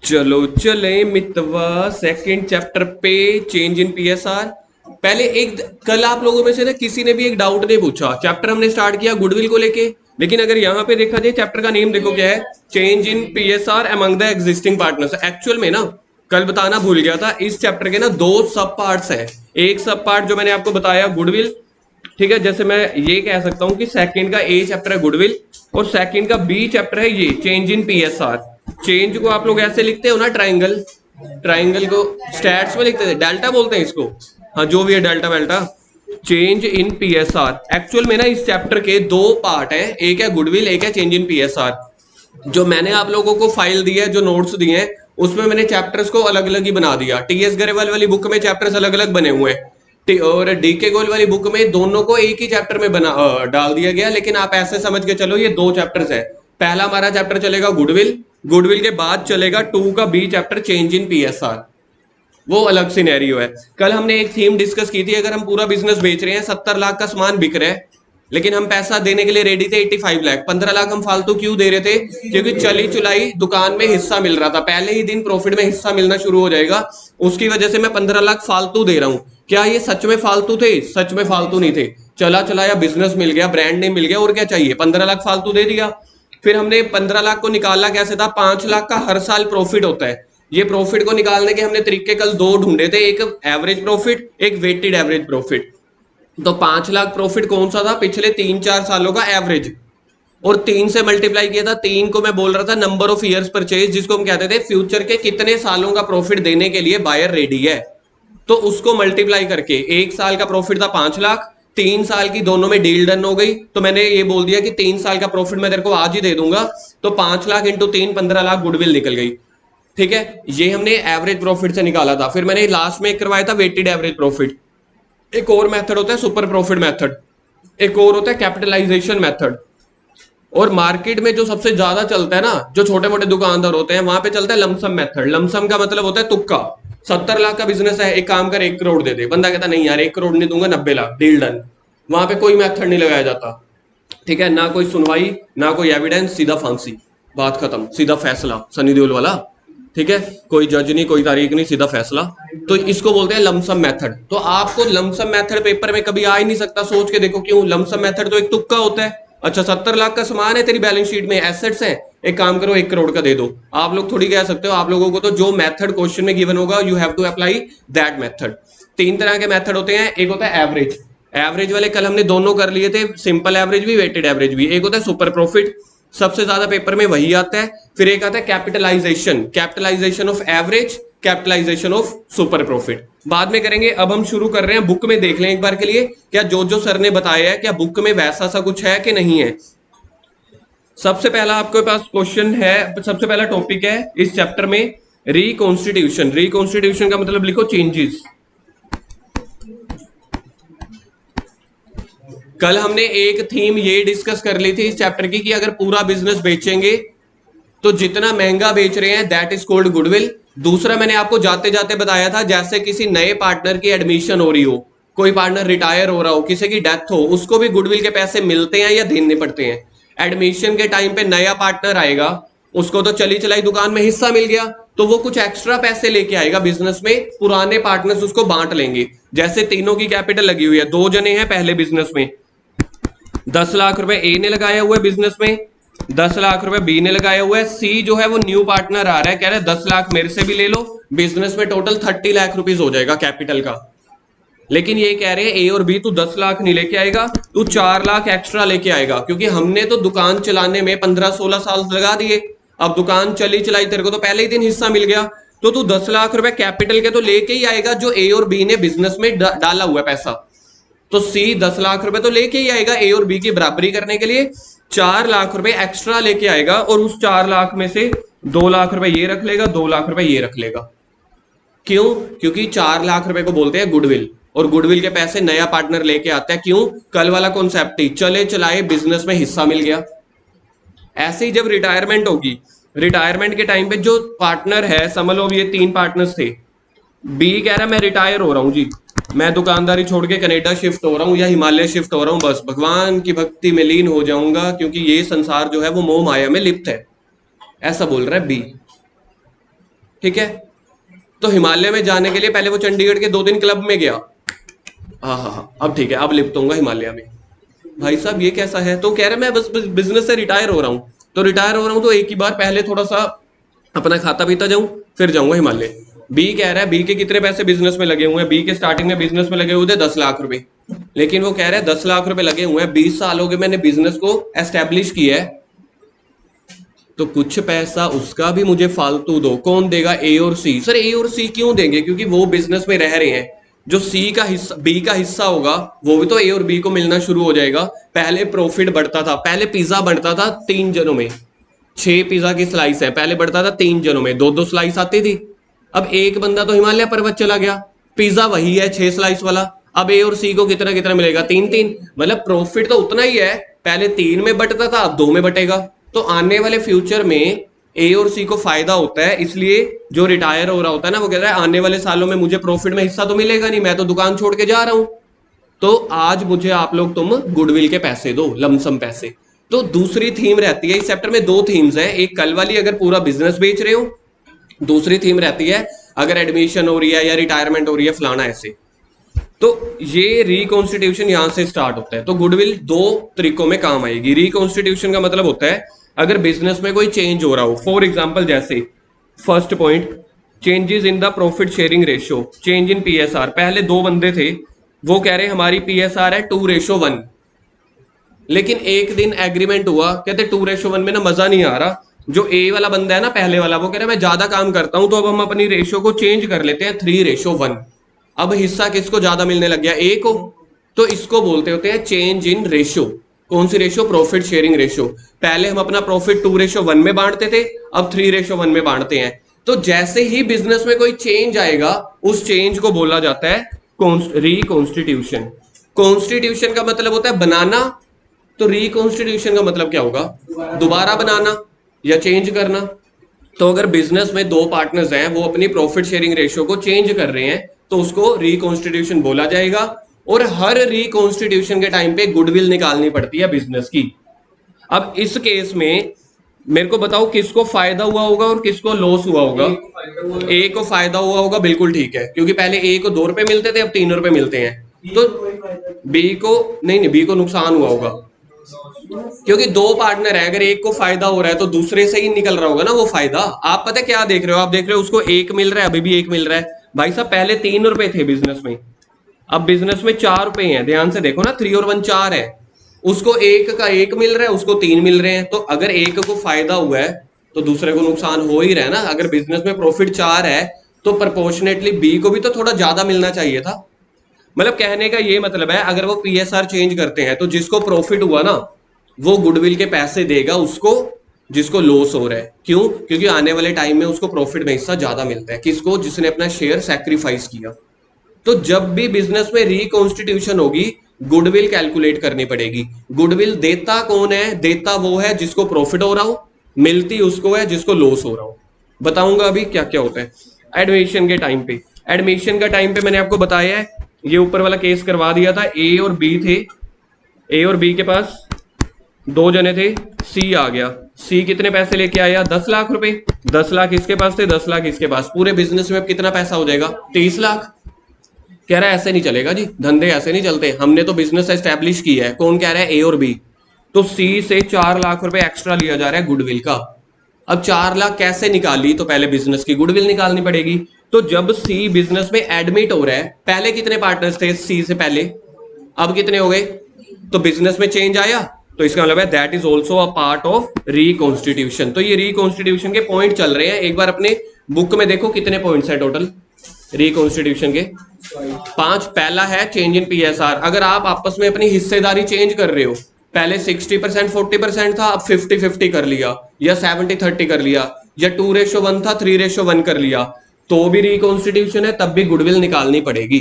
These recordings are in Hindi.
चलो चले मितवा सेकंड चैप्टर पे चेंज इन पीएसआर। पहले एक कल आप लोगों में से ना किसी ने भी एक डाउट नहीं पूछा। चैप्टर हमने स्टार्ट किया गुडविल को लेके, लेकिन अगर यहाँ पे देखा जाए चैप्टर का नेम देखो क्या है, change in PSR among the existing partners. Actual में ना कल बताना भूल गया था, इस चैप्टर के ना दो सब पार्ट्स हैं। एक सब पार्ट जो मैंने आपको बताया गुडविल, ठीक है, जैसे मैं ये कह सकता हूँ कि सेकंड का ए चैप्टर है गुडविल और सेकंड का बी चैप्टर है ये चेंज इन पीएसआर। चेंज को आप लोग ऐसे लिखते हो ना, ट्राइंगल, ट्राइंगल को स्टैट्स में लिखते थे, डेल्टा बोलते हैं इसको, हाँ जो भी है डेल्टा वेल्टा। चेंज इन पीएसआर एक्चुअल में ना इस चैप्टर के दो पार्ट है, एक है गुडविल एक है चेंज इन पीएसआर। जो मैंने आप लोगों को फाइल दी है, जो नोट्स दिए हैं, उसमें मैंने चैप्टर्स को अलग अलग ही बना दिया। टीएस गरेवाल वाली बुक में चैप्टर्स अलग अलग बने हुए हैं और डीके गोल वाली बुक में दोनों को एक ही चैप्टर में बना डाल दिया गया। लेकिन आप ऐसे समझ के चलो ये दो चैप्टर्स है। पहला हमारा चैप्टर चलेगा गुडविल, गुडविल के बाद चलेगा 2 का B chapter change in PSR, वो अलग सिनेरियो है। कल हमने एक थीम डिस्कस की थी, अगर हम पूरा बिजनेस बेच रहे हैं, 70 लाख का सामान बिक रहा है, लेकिन हम पैसा देने के लिए रेडी थे 85 लाख, 15 लाख हम फालतू क्यों दे रहे थे? क्योंकि चली चुलाई दुकान में हिस्सा मिल रहा था, पहले ही दिन प्रॉफिट में हिस्सा मिलना शुरू हो जाएगा, उसकी वजह से मैं 15 लाख फालतू दे रहा हूं। क्या ये सच में फालतू थे? सच में फालतू नहीं थे। चला चलाया बिजनेस मिल गया, ब्रांड नेम मिल गया, और क्या चाहिए? 15 लाख फालतू दे दिया। फिर हमने 15 लाख को निकाला कैसे था? 5 लाख का हर साल प्रॉफिट होता है। ये प्रॉफिट को निकालने के हमने तरीके कल दो ढूंढे थे, एक एवरेज प्रॉफिट एक वेटेड एवरेज प्रॉफिट। तो 5 लाख प्रॉफिट कौन सा था? पिछले 3-4 सालों का एवरेज, और 3 से मल्टीप्लाई किया था। 3 को मैं बोल रहा था नंबर ऑफ ईयर्स परचेज, जिसको हम कहते थे फ्यूचर के कितने सालों का प्रॉफिट देने के लिए बायर रेडी है। तो उसको मल्टीप्लाई करके एक साल का प्रॉफिट था 5 लाख, 3 साल की दोनों में डील डन हो गई, तो मैंने ये बोल दिया कि 3 साल का प्रॉफिट मैं तेरे को आज ही दे दूंगा। तो 5 लाख इंटू 3 15 लाख गुडविल निकल गई। ठीक है, ये हमने एवरेज प्रॉफिट से निकाला था। फिर मैंने लास्ट में एक करवाया था वेटेड एवरेज प्रॉफिट। एक और मेथड होता है सुपर प्रॉफिट मेथड, एक और होता है कैपिटलाइजेशन मेथड। और मार्केट में जो सबसे ज्यादा चलता है ना, जो छोटे मोटे दुकानदार होते हैं, वहां पे चलता है लमसम मेथड। लमसम का मतलब होता है तुक्का। 70 लाख का बिजनेस है, एक काम कर 1 करोड़ दे दे। बंदा कहता नहीं यार 1 करोड़ नहीं दूंगा, 90 लाख, डील डन। वहां पे कोई मेथड नहीं लगाया जाता, ठीक है, ना कोई सुनवाई ना कोई एविडेंस, सीधा फांसी, बात खत्म, सीधा फैसला, सनी देओल वाला। ठीक है, कोई जज नहीं कोई तारीख नहीं, सीधा फैसला। तो इसको बोलते हैं लमसम मेथड। तो आपको लमसम मेथड पेपर में कभी आ ही नहीं सकता, सोच के देखो क्यों। लमसम मेथड तो एक तुक्का होता है। अच्छा 70 लाख का सामान है तेरी बैलेंस शीट में, एसेट्स है, एक काम करो 1 करोड़ का दे दो। आप लोग थोड़ी कह सकते हो, आप लोगों को तो जो मेथड क्वेश्चन में गिवन होगा you have to apply that method. 3 तरह के मेथड होते हैं, एक होता है एवरेज। एवरेज वाले कल हमने दोनों कर लिए थे, सिंपल एवरेज भी वेटेड एवरेज भी। एक होता है सुपर प्रॉफिट, सबसे ज्यादा पेपर में वही आता है। फिर एक आता है capitalisation, capitalisation of average, capitalisation of super profit, बाद में करेंगे। अब हम शुरू कर रहे हैं, बुक में देख लें एक बार के लिए, क्या जो जो सर ने बताया है क्या बुक में वैसा सा कुछ है कि नहीं है। सबसे पहला आपके पास क्वेश्चन है, सबसे पहला टॉपिक है इस चैप्टर में रिकॉन्स्टिट्यूशन। रिकॉन्स्टिट्यूशन का मतलब लिखो चेंजेस। कल हमने एक थीम ये डिस्कस कर ली थी इस चैप्टर की कि अगर पूरा बिजनेस बेचेंगे तो जितना महंगा बेच रहे हैं दैट इज कॉल्ड गुडविल। दूसरा मैंने आपको जाते जाते बताया था, जैसे किसी नए पार्टनर की एडमिशन हो रही हो, कोई पार्टनर रिटायर हो रहा हो, किसी की डेथ हो, उसको भी गुडविल के पैसे मिलते हैं या देने पड़ते हैं। एडमिशन के टाइम पे नया पार्टनर आएगा, उसको तो चली चलाई दुकान में हिस्सा मिल गया, तो वो कुछ एक्स्ट्रा पैसे लेके आएगा बिजनेस में, पुराने पार्टनर्स उसको बांट लेंगे। जैसे तीनों की कैपिटल लगी हुई है, 2 जने हैं पहले बिजनेस में, 10 लाख रुपए ए ने लगाया हुआ है बिजनेस में, 10 लाख रुपए बी ने लगाया हुआ है। सी जो है वो न्यू पार्टनर आ रहा है, कह रहा है 10 लाख मेरे से भी ले लो, बिजनेस में टोटल 30 लाख रुपीज हो जाएगा कैपिटल का। लेकिन ये कह रहे हैं ए और बी तू 10 लाख नहीं लेके आएगा, तू 4 लाख एक्स्ट्रा लेके आएगा, क्योंकि हमने तो दुकान चलाने में 15-16 साल लगा दिए। अब दुकान चली चलाई, तेरे को तो पहले ही दिन हिस्सा मिल गया, तो तू 10 लाख रुपए कैपिटल के तो लेके ही आएगा, जो ए और बी ने बिजनेस में डाला हुआ पैसा। तो सी 10 लाख रुपए तो लेके ही आएगा ए और बी की बराबरी करने के लिए, 4 लाख रुपए एक्स्ट्रा लेके आएगा, और उस 4 लाख में से 2 लाख रुपए ये रख लेगा, 2 लाख रुपए ये रख लेगा। क्यों? क्योंकि 4 लाख रुपए को बोलते हैं गुडविल, और गुडविल के पैसे नया पार्टनर लेके आता है। क्यों? कल वाला कॉन्सेप्ट ही, चले चलाए बिजनेस में हिस्सा मिल गया। ऐसे ही जब रिटायरमेंट होगी, रिटायरमेंट के टाइम पे जो पार्टनर है, समझ लो ये 3 पार्टनर्स थे, बी कह रहा है मैं रिटायर हो रहा हूं जी, मैं दुकानदारी छोड़ के कनाडा शिफ्ट हो रहा हूं या हिमालय शिफ्ट हो रहा हूं, बस भगवान की भक्ति में लीन हो जाऊंगा, क्योंकि ये संसार जो है वो मोह माया में लिप्त है, ऐसा बोल रहा है बी। ठीक है। तो हिमालय में जाने के लिए पहले वो चंडीगढ़ के 2 दिन क्लब में गया। हाँ हाँ हाँ, अब ठीक है, अब लिप्त होऊंगा हिमालय में। भाई साहब ये कैसा है? तो कह रहे मैं बस बिजनेस से रिटायर हो रहा हूँ। तो रिटायर हो रहा हूँ तो एक ही बार पहले थोड़ा सा अपना खाता पीता जाऊं, फिर जाऊंगा हिमालय। बी कह रहा है, बी के कितने पैसे बिजनेस में लगे हुए हैं? बी के स्टार्टिंग में बिजनेस में लगे हुए थे 10 लाख रुपए। लेकिन वो कह रहा है 10 लाख रुपए लगे हुए हैं, 20 साल हो गए मैंने बिजनेस को एस्टेब्लिश किया है, तो कुछ पैसा उसका भी मुझे फालतू दो। कौन देगा? ए और सी। सर ए और सी क्यों देंगे? क्योंकि वो बिजनेस में रह रहे हैं। जो सी का हिस्सा, बी का हिस्सा होगा, वो भी तो ए और बी को मिलना शुरू हो जाएगा। पहले प्रॉफिट बढ़ता था, पहले पिज्जा बढ़ता था 3 जनों में, 6 पिज्जा की स्लाइस है, पहले बढ़ता था 3 जनों में, 2-2 स्लाइस आती थी। अब एक बंदा तो हिमालय पर्वत चला गया, पिज्जा वही है 6 स्लाइस वाला। अब ए और सी को कितना कितना मिलेगा? 3-3। मतलब प्रॉफिट तो उतना ही है, पहले 3 में बटता था, अब 2 में बटेगा। तो आने वाले फ्यूचर में ए और सी को फायदा होता है, इसलिए जो रिटायर हो रहा होता है ना, वो कहता है आने वाले सालों में मुझे प्रॉफिट में हिस्सा तो मिलेगा नहीं, मैं तो दुकान छोड़ के जा रहा हूं। तो आज मुझे आप लोग तुम गुडविल के पैसे दो, लमसम पैसे। तो दूसरी थीम रहती है इस चैप्टर में, 2 थीम्स हैं। एक कल वाली अगर पूरा बिजनेस बेच रहे हो, दूसरी थीम रहती है अगर एडमिशन हो रही है या रिटायरमेंट हो रही है फलाना ऐसे। तो ये रिकॉन्स्टिट्यूशन यहां से स्टार्ट होता है। तो गुडविल 2 तरीकों में काम आएगी। रिकॉन्स्टिट्यूशन का मतलब होता है अगर बिजनेस में कोई चेंज हो रहा हो, फॉर एग्जाम्पल जैसे first point, changes in the profit sharing ratio, change in PSR. पहले 2 बंदे थे, वो कह रहे हमारी पीएसआर है 2:1, लेकिन एक दिन एग्रीमेंट हुआ, कहते 2:1 में ना मजा नहीं आ रहा। जो ए वाला बंदा है ना, पहले वाला, वो कह रहा है मैं ज्यादा काम करता हूं, तो अब हम अपनी रेशियो को चेंज कर लेते हैं 3:1। अब हिस्सा किसको ज्यादा मिलने लग गया? ए को। तो इसको बोलते होते हैं चेंज इन रेशियो। कौन सी रेशियो? Profit sharing ratio. पहले हम अपना प्रॉफिट 2:1 में बांटते थे, अब 3:1 में बांटते हैं। तो जैसे ही बिजनेस में कोई चेंज आएगा, उस चेंज को बोला जाता है रिकॉन्स्टिट्यूशन। कॉन्स्टिट्यूशन का मतलब होता है बनाना, तो रिकॉन्स्टिट्यूशन का मतलब क्या होगा? दोबारा बनाना या चेंज करना। तो अगर बिजनेस में 2 पार्टनर्स हैं, वो अपनी प्रॉफिट शेयरिंग रेशियो को चेंज कर रहे हैं, तो उसको रिकॉन्स्टिट्यूशन बोला जाएगा। और हर रिकॉन्स्टिट्यूशन के टाइम पे गुडविल निकालनी पड़ती है बिजनेस की। अब इस केस में मेरे को बताओ किसको फायदा हुआ होगा और किसको लॉस हुआ होगा? ए को फायदा हुआ होगा, बिल्कुल ठीक है, क्योंकि पहले ए को 2 रुपए मिलते थे, अब 3 रुपए मिलते हैं। तो बी को नहीं, बी को नुकसान हुआ होगा, क्योंकि 2 पार्टनर है, अगर एक को फायदा हो रहा है तो दूसरे से ही निकल रहा होगा ना वो फायदा। आप पता है क्या देख रहे हो? आप देख रहे हो उसको 1 मिल रहा है, अभी भी 1 मिल रहा है। भाई साहब पहले 3 रुपए थे बिजनेस में, अब बिजनेस में 4 रुपए हैं। ध्यान से देखो ना, 3 और 1 4 है। उसको 1 का 1 मिल रहा है, उसको 3 मिल रहे हैं। तो अगर एक को फायदा हुआ है तो दूसरे को नुकसान हो ही रहा है ना। अगर बिजनेस में प्रॉफिट 4 है तो प्रपोर्शनेटली बी को भी तो थोड़ा ज्यादा मिलना चाहिए था। मतलब कहने का ये मतलब है, अगर वो पीएसआर चेंज करते हैं तो जिसको प्रॉफिट हुआ ना, वो गुडविल के पैसे देगा उसको जिसको लॉस हो रहा है। क्यों? क्योंकि आने वाले टाइम में उसको प्रॉफिट में हिस्सा ज्यादा मिलता है। किसको? जिसने अपना शेयर सैक्रिफाइस किया। तो जब भी बिजनेस में रिकॉन्स्टिट्यूशन होगी, गुडविल कैलकुलेट करनी पड़ेगी। गुडविल देता कौन है? देता वो है जिसको प्रॉफिट हो रहा हो, मिलती उसको है जिसको लॉस हो रहा हो। बताऊंगा अभी क्या क्या होता है। एडमिशन के टाइम पे, एडमिशन का टाइम पे मैंने आपको बताया है, ये ऊपर वाला केस करवा दिया था। ए और बी थे, ए और बी के पास 2 जने थे, सी आ गया। सी कितने पैसे लेके आया? 10 लाख रुपए। 10 लाख इसके पास थे, 10 लाख इसके पास। पूरे बिजनेस में अब कितना पैसा हो जाएगा? 30 लाख। कह रहा है ऐसे नहीं चलेगा जी, धंधे ऐसे नहीं चलते, हमने तो बिजनेस एस्टेब्लिश किया है। कौन कह रहा है? ए और बी। तो सी से 4 लाख रुपए एक्स्ट्रा लिया जा रहा है गुडविल का। अब 4 लाख कैसे निकाली? तो पहले बिजनेस की गुडविल निकालनी पड़ेगी। तो जब सी बिजनेस में एडमिट हो रहा है, पहले कितने पार्टनर्स थे सी से पहले, अब कितने हो गए? तो बिजनेस में चेंज आया, तो इसका मतलब है that is also a part of reconstitution. तो ये रिकॉन्स्टिट्यूशन के पॉइंट चल रहे हैं। एक बार अपने बुक में देखो कितने पॉइंट्स हैं टोटल रिकॉन्स्टिट्यूशन के। 5। पहला है चेंज इन पीएसआर। अगर आप आपस में अपनी हिस्सेदारी चेंज कर रहे हो, पहले 60% 40% था, अब 50-50 कर लिया, या 70-30 कर लिया, या 2:1 था 3:1 कर लिया, तो भी रिकॉन्स्टिट्यूशन है, तब भी गुडविल निकालनी पड़ेगी।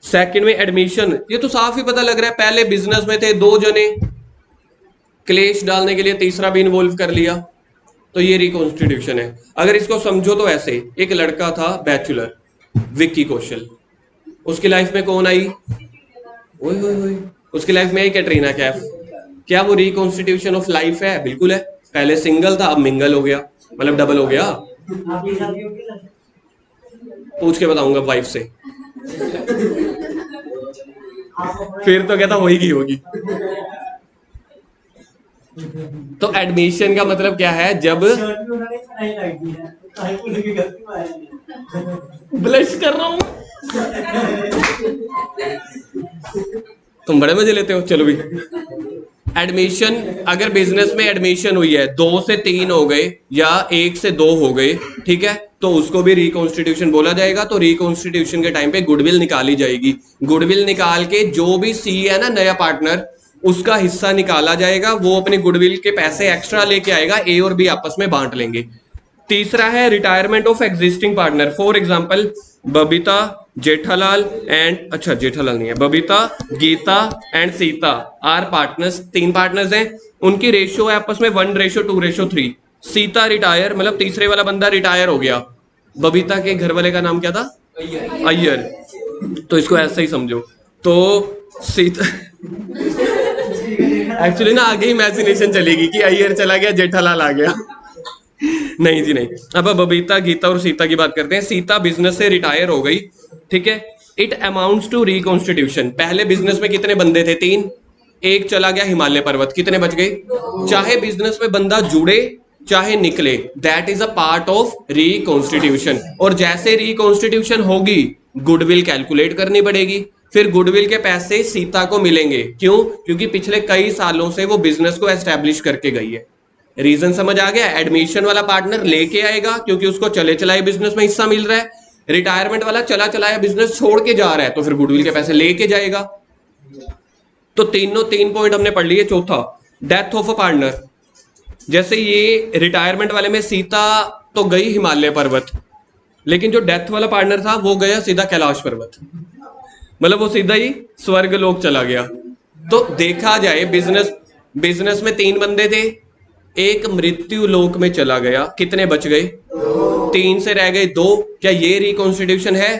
सेकंड में एडमिशन, ये तो साफ ही पता लग रहा है, पहले बिजनेस में थे 2 जने, क्लेश डालने के लिए तीसरा भी इन्वॉल्व कर लिया, तो ये रिकॉन्स्टिट्यूशन है। अगर इसको समझो तो ऐसे, एक लड़का था बैचलर, विक्की कौशल, उसकी लाइफ में कौन आई? ओए ओए ओए, उसकी लाइफ में आई कैटरीना कैफ। क्या वो रिकॉन्स्टिट्यूशन ऑफ लाइफ है? बिल्कुल है। पहले सिंगल था, अब मिंगल हो गया, मतलब डबल हो गया। पूछ के बताऊंगा वाइफ से। फिर तो कहता होगी होगी। तो एडमिशन का मतलब क्या है? जब ब्लश कर रहा हूं, तुम बड़े मजे लेते हो। चलो भी, एडमिशन, अगर बिजनेस में एडमिशन हुई है, 2 से 3 हो गए या 1 से 2 हो गए, ठीक है, तो उसको भी रिकॉन्स्टिट्यूशन बोला जाएगा। तो रिकॉन्स्टिट्यूशन के टाइम पे गुडविल निकाली जाएगी। गुडविल निकाल के जो भी सी है ना, नया पार्टनर, उसका हिस्सा निकाला जाएगा। वो अपने गुडविल के पैसे एक्स्ट्रा लेके आएगा, ए और बी आपस में बांट लेंगे। तीसरा है retirement of existing partner. For example, Babita, Jethalal and, अच्छा जेठालाल नहीं है, Babita, Geeta and Sita are partners. 3 partners हैं, उनकी रेशियो है आपस में 1:2:3। सीता रिटायर, मतलब तीसरे वाला बंदा रिटायर हो गया। बबीता के घर वाले का नाम क्या था? अय्यर। तो इसको ऐसा ही समझो। तो सीता एक्चुअली ना आगे इमेजिनेशन चलेगी कि अय्यर चला गया, जेठालाल आ गया। नहीं जी नहीं। अब बबीता, गीता और सीता की बात करते हैं। सीता बिजनेस से रिटायर हो गई, ठीक है। It amounts to reconstitution. पहले बिजनेस में कितने बंदे थे? 3। एक चला गया हिमालय पर्वत, कितने बच गए? चाहे बिजनेस में बंदा जुड़े चाहे निकले, that is a part of reconstitution. और जैसे रिकॉन्स्टिट्यूशन होगी, गुडविल कैलकुलेट करनी पड़ेगी। फिर गुडविल के पैसे सीता को मिलेंगे। क्यों? क्योंकि पिछले कई सालों से वो बिजनेस को एस्टेब्लिश करके गई है। रीजन समझ आ गया? एडमिशन वाला पार्टनर लेके आएगा क्योंकि उसको चले चलाए बिजनेस में हिस्सा मिल रहा है। रिटायरमेंट वाला चला चलाया बिजनेस छोड़ के जा रहा है, तो फिर गुडविल के पैसे लेके जाएगा। तो 3 पॉइंट हमने पढ़ लिए। चौथा, डेथ ऑफ अ पार्टनर। जैसे ये रिटायरमेंट वाले में सीता तो गई हिमालय पर्वत, लेकिन जो डेथ वाला पार्टनर था वो गया सीधा कैलाश पर्वत, मतलब वो सीधा ही स्वर्ग लोक चला गया। तो देखा जाए, बिजनेस में 3 बंदे थे, एक मृत्यु लोक में चला गया, कितने बच गए? 3 से रह गए 2। क्या ये रिकॉन्स्टिट्यूशन है?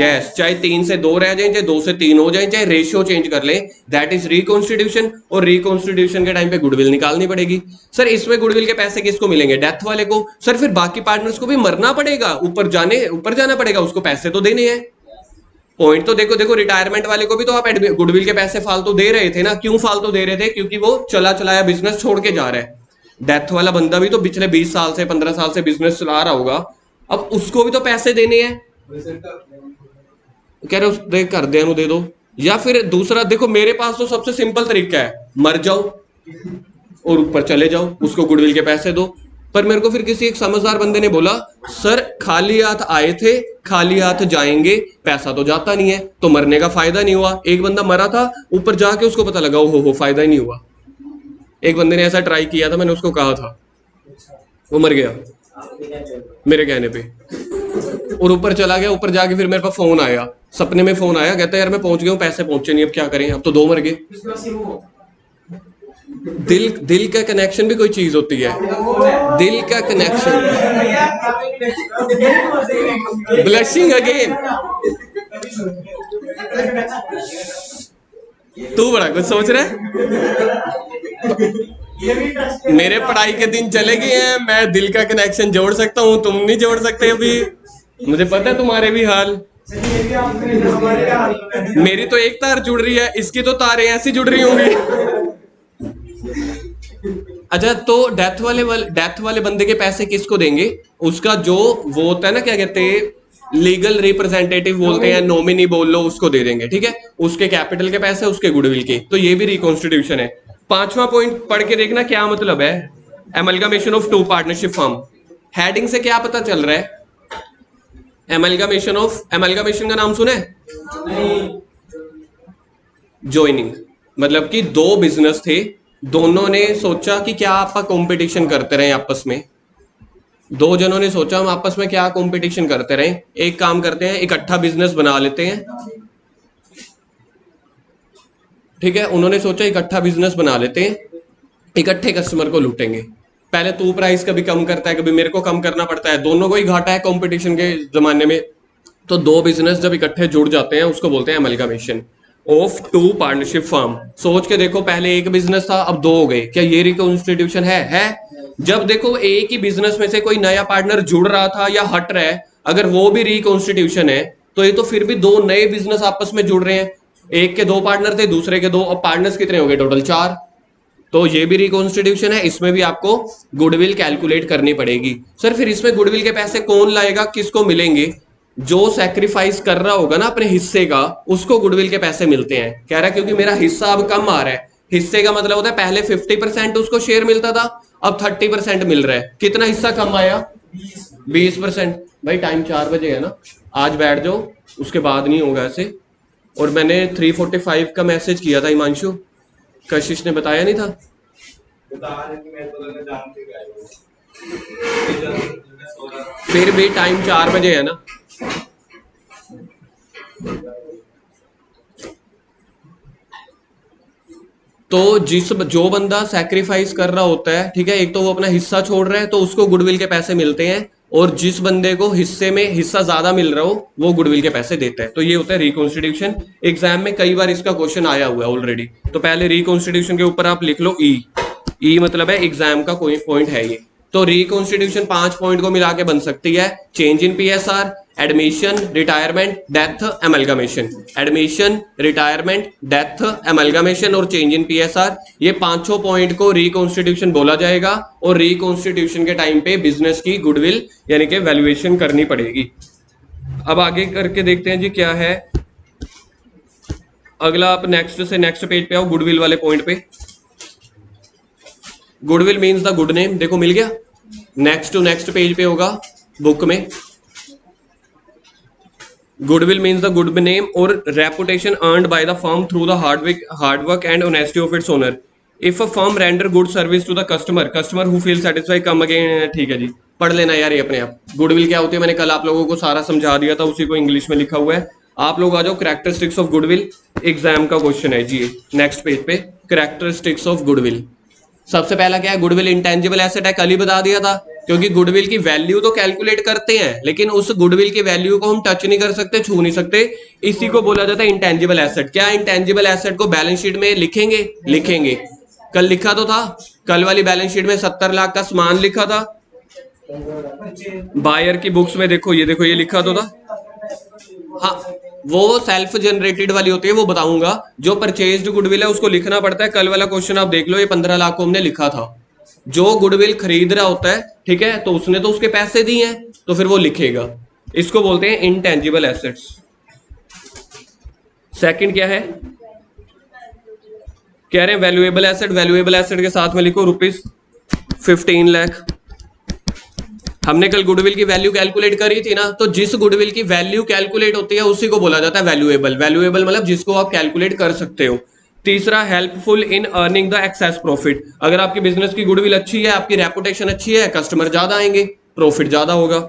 यस। चाहे 3 से 2 रह जाए, चाहे 2 से 3 हो जाए, चाहे रेशियो चेंज कर ले, दैट इज रिकॉन्स्टिट्यूशन। और रिकॉन्स्टिट्यूशन के टाइम पे गुडविल निकालनी पड़ेगी। सर इसमें गुडविल के पैसे किसको मिलेंगे? डेथ वाले को। सर फिर बाकी पार्टनर्स को भी मरना पड़ेगा, ऊपर जाना पड़ेगा, उसको पैसे तो देने हैं। पॉइंट तो देखो, रिटायरमेंट वाले को भी तो आप गुडविल के पैसे फालतू दे रहे थे ना। क्यों फालतू दे रहे थे? क्योंकि वो चला चलाया बिजनेस छोड़ के जा रहा है। डेथ वाला बंदा भी तो पिछले 20 साल से 15 साल से बिजनेस चला रहा होगा, अब उसको भी तो पैसे देने हैं। कह रहे दे कर दे दो। या फिर दूसरा देखो, मेरे पास तो सबसे सिंपल तरीका है, मर जाओ और ऊपर चले जाओ, उसको गुडविल के पैसे दो। पर मेरे को फिर किसी एक समझदार बंदे ने बोला, सर खाली हाथ आए थे खाली हाथ जाएंगे, पैसा तो जाता नहीं है, तो मरने का फायदा नहीं हुआ। एक बंदा मरा था, ऊपर जाके उसको पता लगा हो फायदा ही नहीं हुआ। एक बंदे ने ऐसा ट्राई किया था, मैंने उसको कहा था, वो मर गया मेरे कहने पे, और ऊपर चला गया। ऊपर जाके फिर मेरे पास फोन आया, सपने में फोन आया, कहता है यार मैं पहुंच गया हूँ, पैसे पहुंचे नहीं, अब क्या करें, अब तो 2 मर गए। दिल का कनेक्शन भी कोई चीज होती है, दिल का कनेक्शन। Blushing again. तू बड़ा कुछ सोच रहा है। मेरे पढ़ाई के दिन चले गए हैं, मैं दिल का कनेक्शन जोड़ सकता हूँ, तुम नहीं जोड़ सकते अभी। मुझे पता है तुम्हारे भी हाल। मेरी तो एक तार जुड़ रही है, इसकी तो तारें ऐसी जुड़ रही होंगी। अच्छा, तो डेथ वाले बंदे के पैसे किसको देंगे? उसका जो वो होता है ना, क्या कहते हैं, लीगल रिप्रेजेंटेटिव बोलते हैं, नॉमिनी बोल लो, उसको दे देंगे। ठीक है, उसके कैपिटल के पैसे, उसके गुडविल के। तो ये भी रिकॉन्स्टिट्यूशन है। 5वां पॉइंट पढ़ के देखना क्या मतलब है। एमलगामेशन ऑफ 2 पार्टनरशिप फर्म। हेडिंग से क्या पता चल रहा है? एमलगामेशन का नाम सुने? जॉइनिंग, मतलब कि 2 बिजनेस थे, दोनों ने सोचा कि क्या आप कंपटीशन करते रहे आपस में। 2 जनों ने सोचा हम आपस में क्या कंपटीशन करते रहे, एक काम करते हैं, इकट्ठा बिजनेस बना लेते हैं। ठीक है, उन्होंने सोचा इकट्ठा बिजनेस बना लेते हैं, इकट्ठे कस्टमर को लूटेंगे। पहले तू प्राइस कभी कम करता है, कभी मेरे को कम करना पड़ता है, दोनों को ही घाटा है कंपटीशन के जमाने में। तो 2 बिजनेस जब इकट्ठे जुड़ जाते हैं, उसको बोलते हैं amalgamation. Of two partnership firm. सोच के देखो, पहले एक बिजनेस था, अब दो हो गए, क्या ये रिकॉन्स्टिट्यूशन है? जब देखो एक ही बिजनेस में से कोई नया पार्टनर जुड़ रहा था या हट रहा है, अगर वो भी रिकॉन्स्टिट्यूशन है, तो ये तो फिर भी दो नए बिजनेस आपस में जुड़ रहे हैं। एक के दो पार्टनर थे, दूसरे के दो, अब पार्टनर्स कितने हो गए टोटल? 4। तो ये भी रिकॉन्स्टिट्यूशन है, इसमें भी आपको गुडविल कैलकुलेट करनी पड़ेगी। सर फिर इसमें गुडविल के पैसे कौन लाएगा, किसको मिलेंगे? जो सैक्रिफाइस कर रहा होगा ना अपने हिस्से का, उसको गुडविल के पैसे मिलते हैं। कह रहा है क्योंकि मेरा हिस्सा अब कम आ रहा है। हिस्से का मतलब होता है पहले 50% उसको शेयर मिलता था, अब 30% मिल रहा है। कितना हिस्सा कम आया? 20%। भाई टाइम 4 बजे है ना, आज बैठ जाओ, उसके बाद नहीं होगा ऐसे। और मैंने 3:45 का मैसेज किया था हिमांशु, कशिश ने बताया नहीं था। फिर भी टाइम 4 बजे है ना। तो जो बंदा सैक्रिफाइस कर रहा होता है, ठीक है, एक तो वो अपना हिस्सा छोड़ रहा है, तो उसको गुडविल के पैसे मिलते हैं। और जिस बंदे को हिस्से में हिस्सा ज्यादा मिल रहा हो, वो गुडविल के पैसे देता है। तो ये होता है रिकॉन्स्टिट्यूशन। एग्जाम में कई बार इसका क्वेश्चन आया हुआ है ऑलरेडी। तो पहले रिकॉन्स्टिट्यूशन के ऊपर आप लिख लो ई मतलब है एग्जाम का कोई पॉइंट है ये। तो रिकॉन्स्टिट्यूशन 5 पॉइंट को मिला के बन सकती है। Change in PSR, admission, retirement, death, amalgamation. Admission, retirement, death, amalgamation और चेंज इन पीएसआर, ये पांचों पॉइंट को रिकॉन्स्टिट्यूशन बोला जाएगा। और रिकॉन्स्टिट्यूशन के टाइम पे बिजनेस की गुडविल यानी कि वैल्यूएशन करनी पड़ेगी। अब आगे करके देखते हैं जी क्या है अगला। आप नेक्स्ट से नेक्स्ट पेज पे आओ, गुडविल वाले पॉइंट पे। Goodwill means the good name, देखो मिल गया। नेक्स्ट टू नेक्स्ट पेज पे होगा बुक में। Goodwill means the good name और reputation earned by the firm through the hard work and honesty of its owner. If a firm render good service to the customer who feel satisfied come again. ठीक है जी, पढ़ लेना यार ये अपने आप। गुडविल क्या होती है मैंने कल आप लोगों को सारा समझा दिया था, उसी को इंग्लिश में लिखा हुआ है। आप लोग आ जाओ, कैरेक्टरिस्टिक्स ऑफ गुडविल एग्जाम का क्वेश्चन है जी। नेक्स्ट पेज पे कैरेक्टरिस्टिक्स ऑफ गुडविल। सबसे पहला क्या है? गुडविल इंटेंजिबल एसेट है, कल ही बता दिया था। क्योंकि गुडविल की वैल्यू तो कैलकुलेट करते हैं, लेकिन उस गुडविल की वैल्यू को हम टच नहीं कर सकते, छू नहीं सकते। इसी को बोला जाता है इंटेंजिबल एसेट। क्या इंटेंजिबल एसेट को बैलेंस शीट में लिखेंगे। कल लिखा तो था, कल वाली बैलेंस शीट में 70 लाख का सामान लिखा था। बायर की बुक्स में देखो ये लिखा तो था। हाँ, वो सेल्फ जनरेटेड वाली होती है, वो बताऊंगा। जो परचेज्ड गुडविल है उसको लिखना पड़ता है। कल वाला क्वेश्चन आप देख लो, ये 15 लाख को हमने लिखा था। जो गुडविल खरीद रहा होता है, ठीक है, तो उसने तो उसके पैसे दिए हैं, तो फिर वो लिखेगा। इसको बोलते हैं इंटेंजिबल एसेट्स। सेकंड क्या है? कह रहे हैं वैल्यूएबल एसेट। वैल्यूएबल एसेट के साथ में लिखो ₹15 लाख। हमने कल गुडविल की वैल्यू कैलकुलेट करी थी ना, तो जिस गुडविल की वैल्यू कैलकुलेट होती है उसी को बोला जाता है वैल्यूएबल। वैल्यूएबल मतलब जिसको आप कैलकुलेट कर सकते हो। तीसरा, helpful in earning the access profit. अगर आपकी बिजनेस की गुडविल अच्छी है, आपकी रेपुटेशन अच्छी है, कस्टमर ज्यादा आएंगे, प्रॉफिट ज्यादा होगा।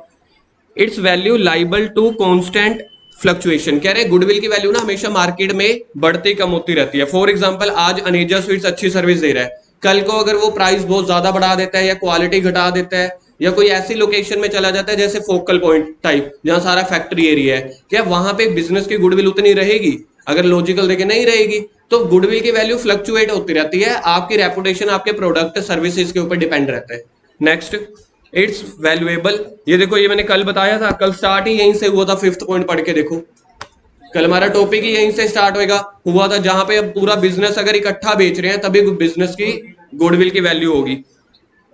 It's value liable to constant fluctuation. कह रहे हैं गुडविल की वैल्यू ना हमेशा मार्केट में बढ़ती कम होती रहती है। फॉर एग्जाम्पल, आज अनेजा स्वीट्स अच्छी सर्विस दे रहा है, कल को अगर वो प्राइस बहुत ज्यादा बढ़ा देता है या क्वालिटी घटा देता है, या कोई ऐसी लोकेशन में चला जाता है जैसे फोकल पॉइंट टाइप, जहां सारा फैक्ट्री एरिया है, क्या वहां पे बिजनेस की गुडविल उतनी रहेगी? अगर लॉजिकल देखे नहीं रहेगी। तो गुडविल की वैल्यू फ्लक्चुएट होती रहती है, आपकी रेपुटेशन आपके प्रोडक्ट सर्विसेज के ऊपर डिपेंड रहता है। Next, it's valuable. ये देखो, ये मैंने कल बताया था, कल स्टार्ट ही यहीं से हुआ था। 5th पॉइंट पढ़ के देखो, कल हमारा टॉपिक ही यहीं से स्टार्ट हुआ था, जहां पे अब पूरा बिजनेस अगर इकट्ठा बेच रहे हैं तभी बिजनेस की गुडविल की वैल्यू होगी।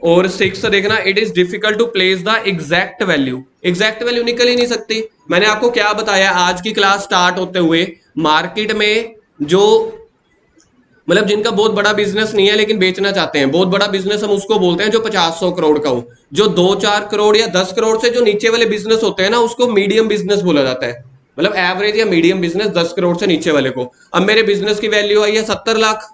और 6 देखना, it is difficult to place the exact value. Exact value निकल ही नहीं सकती। मैंने आपको क्या बताया आज की क्लास स्टार्ट होते हुए, मार्केट में जो मतलब जिनका बहुत बड़ा बिजनेस नहीं है लेकिन बेचना चाहते हैं, बहुत बड़ा बिजनेस हम उसको बोलते हैं जो 50-100 करोड़ का हो। जो 2-4 करोड़ या 10 करोड़ से जो नीचे वाले बिजनेस होते हैं ना, उसको मीडियम बिजनेस बोला जाता है। मतलब एवरेज या मीडियम बिजनेस 10 करोड़ से नीचे वाले को। अब मेरे बिजनेस की वैल्यू आई है 70 लाख,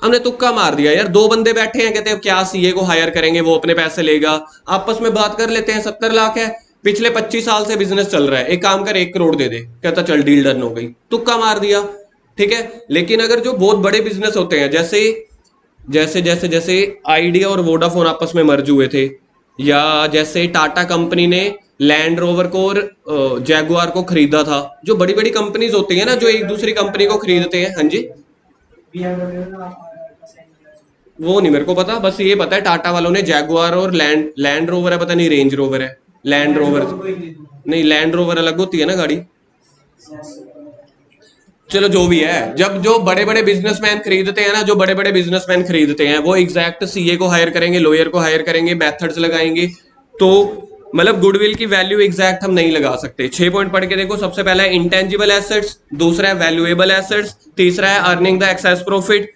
हमने तुक्का मार दिया यार। 2 बंदे बैठे हैं, कहते हैं क्या सीए को हायर करेंगे, वो अपने पैसे लेगा, आपस में बात कर लेते हैं। 70 लाख है, पिछले 25 साल से बिजनेस चल रहा है, एक काम कर 1 करोड़ दे दे, कहता चल डील डन हो गई, तुक्का मार दिया, ठीक है। लेकिन अगर जो बहुत बड़े बिजनेस होते हैं, जैसे जैसे जैसे जैसे आइडिया और वोडाफोन आपस में मर्ज हुए थे, या जैसे टाटा कंपनी ने लैंड रोवर को और जैगुआर को खरीदा था। जो बड़ी बड़ी कंपनीज होती है ना, जो एक दूसरी कंपनी को खरीदते हैं। हाँ जी, वो नहीं मेरे को पता, बस ये पता है टाटा वालों ने जैगुआर और लैंड रोवर है, पता नहीं रेंज रोवर है, लैंड रोवर नहीं, लैंड रोवर अलग होती है ना गाड़ी। चलो जो भी है, जब जो बड़े बड़े बिजनेसमैन खरीदते हैं ना, जो बड़े बड़े बिजनेसमैन खरीदते हैं वो एग्जैक्ट सीए को हायर करेंगे, लॉयर को हायर करेंगे, मेथड्स लगाएंगे। तो मतलब गुडविल की वैल्यू एग्जैक्ट हम नहीं लगा सकते। 6 पॉइंट पढ़ के देखो। सबसे पहला है इंटेंजिबल एसेट्स, दूसरा है वैल्यूएबल एसेट्स, तीसरा है अर्निंग द एक्सेस प्रॉफिट।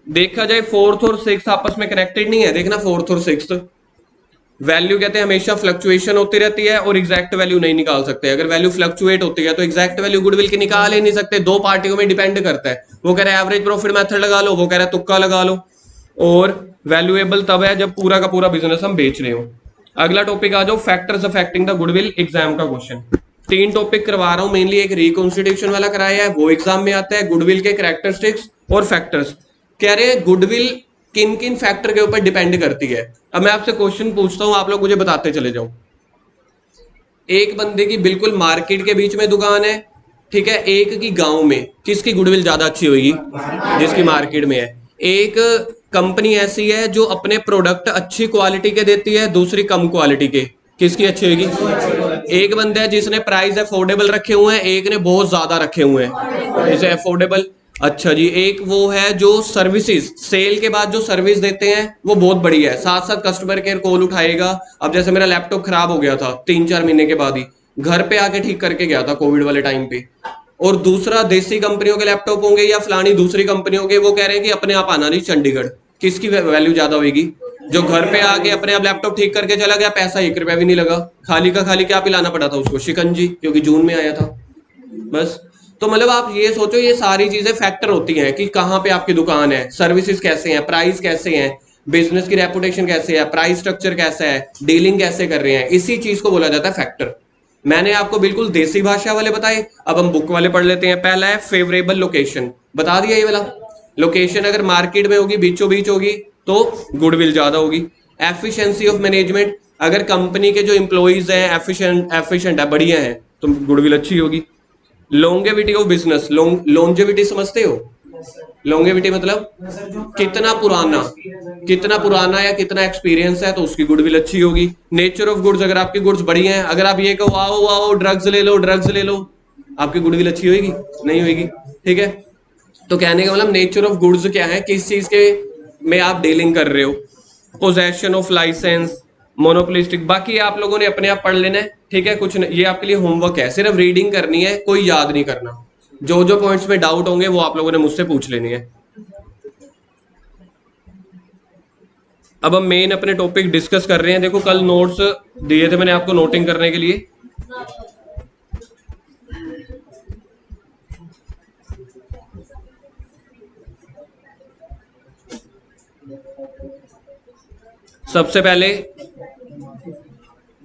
देखा जाए फोर्थ और सिक्स आपस में कनेक्टेड नहीं है, देखना फोर्थ और सिक्स। वैल्यू कहते हैं हमेशा फ्लक्चुएशन होती रहती है और एग्जैक्ट वैल्यू नहीं निकाल सकते। अगर वैल्यू फ्लक्चुएट होती है तो एग्जैक्ट वैल्यू गुडविल की निकाल ही नहीं सकते। दो पार्टियों में डिपेंड करता है, वो कह रहा है एवरेज प्रॉफिट मेथड लगा लो, वो कह रहा है तुक्का लगा लो। और वैल्यूएबल तब है जब पूरा का पूरा बिजनेस हम बेच रहे हो। अगला टॉपिक आ जाओ, factors affecting the goodwill. Exam का क्वेश्चन 3 टॉपिक करवा रहा हूं मेनली। एक रिकॉन्स्टिट्यूशन वाला कराया है, वो एग्जाम में आता है। गुडविल के कैरेक्टरिस्टिक्स और फैक्टर्स कह रहे हैं गुडविल किन किन फैक्टर के ऊपर डिपेंड करती है। अब मैं आपसे क्वेश्चन पूछता हूं, आप लोग मुझे बताते चले जाओ। एक बंदे की बिल्कुल मार्केट के बीच में दुकान है, ठीक है, एक की गांव में, किसकी गुडविल ज्यादा अच्छी होगी? जिसकी मार्केट में है। एक कंपनी ऐसी है जो अपने प्रोडक्ट अच्छी क्वालिटी के देती है, दूसरी कम क्वालिटी के, किसकी अच्छी होगी? एक बंदा है जिसने प्राइस अफोर्डेबल रखे हुए हैं, एक ने बहुत ज्यादा रखे हुए हैं, जैसे अफोर्डेबल। अच्छा जी, एक वो है जो सर्विसेज, सेल के बाद जो सर्विस देते हैं वो बहुत बढ़िया है, साथ साथ कस्टमर केयर कॉल उठाएगा। अब जैसे मेरा लैपटॉप खराब हो गया था 3-4 महीने के बाद ही, घर पे आके ठीक करके गया था कोविड वाले टाइम पे। और दूसरा देसी कंपनियों के लैपटॉप होंगे या फलानी दूसरी कंपनियों के, वो कह रहे हैं कि अपने आप आना नहीं चंडीगढ़। किसकी वैल्यू ज्यादा होगी? जो घर पे आके अपने आप लैपटॉप ठीक करके चला गया, पैसा 1 रुपया भी नहीं लगा, खाली का खाली क्या पिलाना पड़ा था उसको? शिकंजी, क्योंकि जून में आया था बस। तो मतलब आप ये सोचो, ये सारी चीजें फैक्टर होती हैं कि कहाँ पे आपकी दुकान है, सर्विसेज कैसे हैं, प्राइस कैसे हैं, बिजनेस की रेपुटेशन कैसे है, प्राइस स्ट्रक्चर कैसा है, डीलिंग कैसे कर रहे हैं, इसी चीज को बोला जाता है फैक्टर। मैंने आपको बिल्कुल देसी भाषा वाले बताए, अब हम बुक वाले पढ़ लेते हैं। पहला है फेवरेबल लोकेशन, बता दिया ये वाला। लोकेशन अगर मार्केट में होगी, बीचों बीच होगी, तो गुडविल ज्यादा होगी। एफिशिएंसी ऑफ मैनेजमेंट, अगर कंपनी के जो एम्प्लॉइज हैं एफिशिएंट है, बढ़िया है, तो गुडविल अच्छी होगी। लॉन्गेविटी ऑफ बिजनेस, लॉन्गेविटी समझते हो? लॉन्गेविटी मतलब कितना पुराना या कितना एक्सपीरियंस है, तो उसकी गुडविल अच्छी होगी। नेचर ऑफ गुड्स, अगर आपकी गुड्स बढ़िया हैं, अगर आप ये कहो आओ आओ ड्रग्स ले लो, ड्रग्स ले लो, आपकी गुडविल अच्छी होगी? नहीं होगी, ठीक है। तो कहने का मतलब नेचर ऑफ गुड्स क्या है, किस चीज के में आप डीलिंग कर रहे हो। पोजेशन ऑफ लाइसेंस, मोनोपोलिस्टिक, बाकी आप लोगों ने अपने आप पढ़ लेना है, ठीक है। कुछ नहीं, ये आपके लिए होमवर्क है, सिर्फ रीडिंग करनी है, कोई याद नहीं करना। जो जो पॉइंट्स में डाउट होंगे वो आप लोगों ने मुझसे पूछ लेनी है। अब हम मेन अपने टॉपिक डिस्कस कर रहे हैं। देखो कल नोट्स दिए थे मैंने आपको नोटिंग करने के लिए। सबसे पहले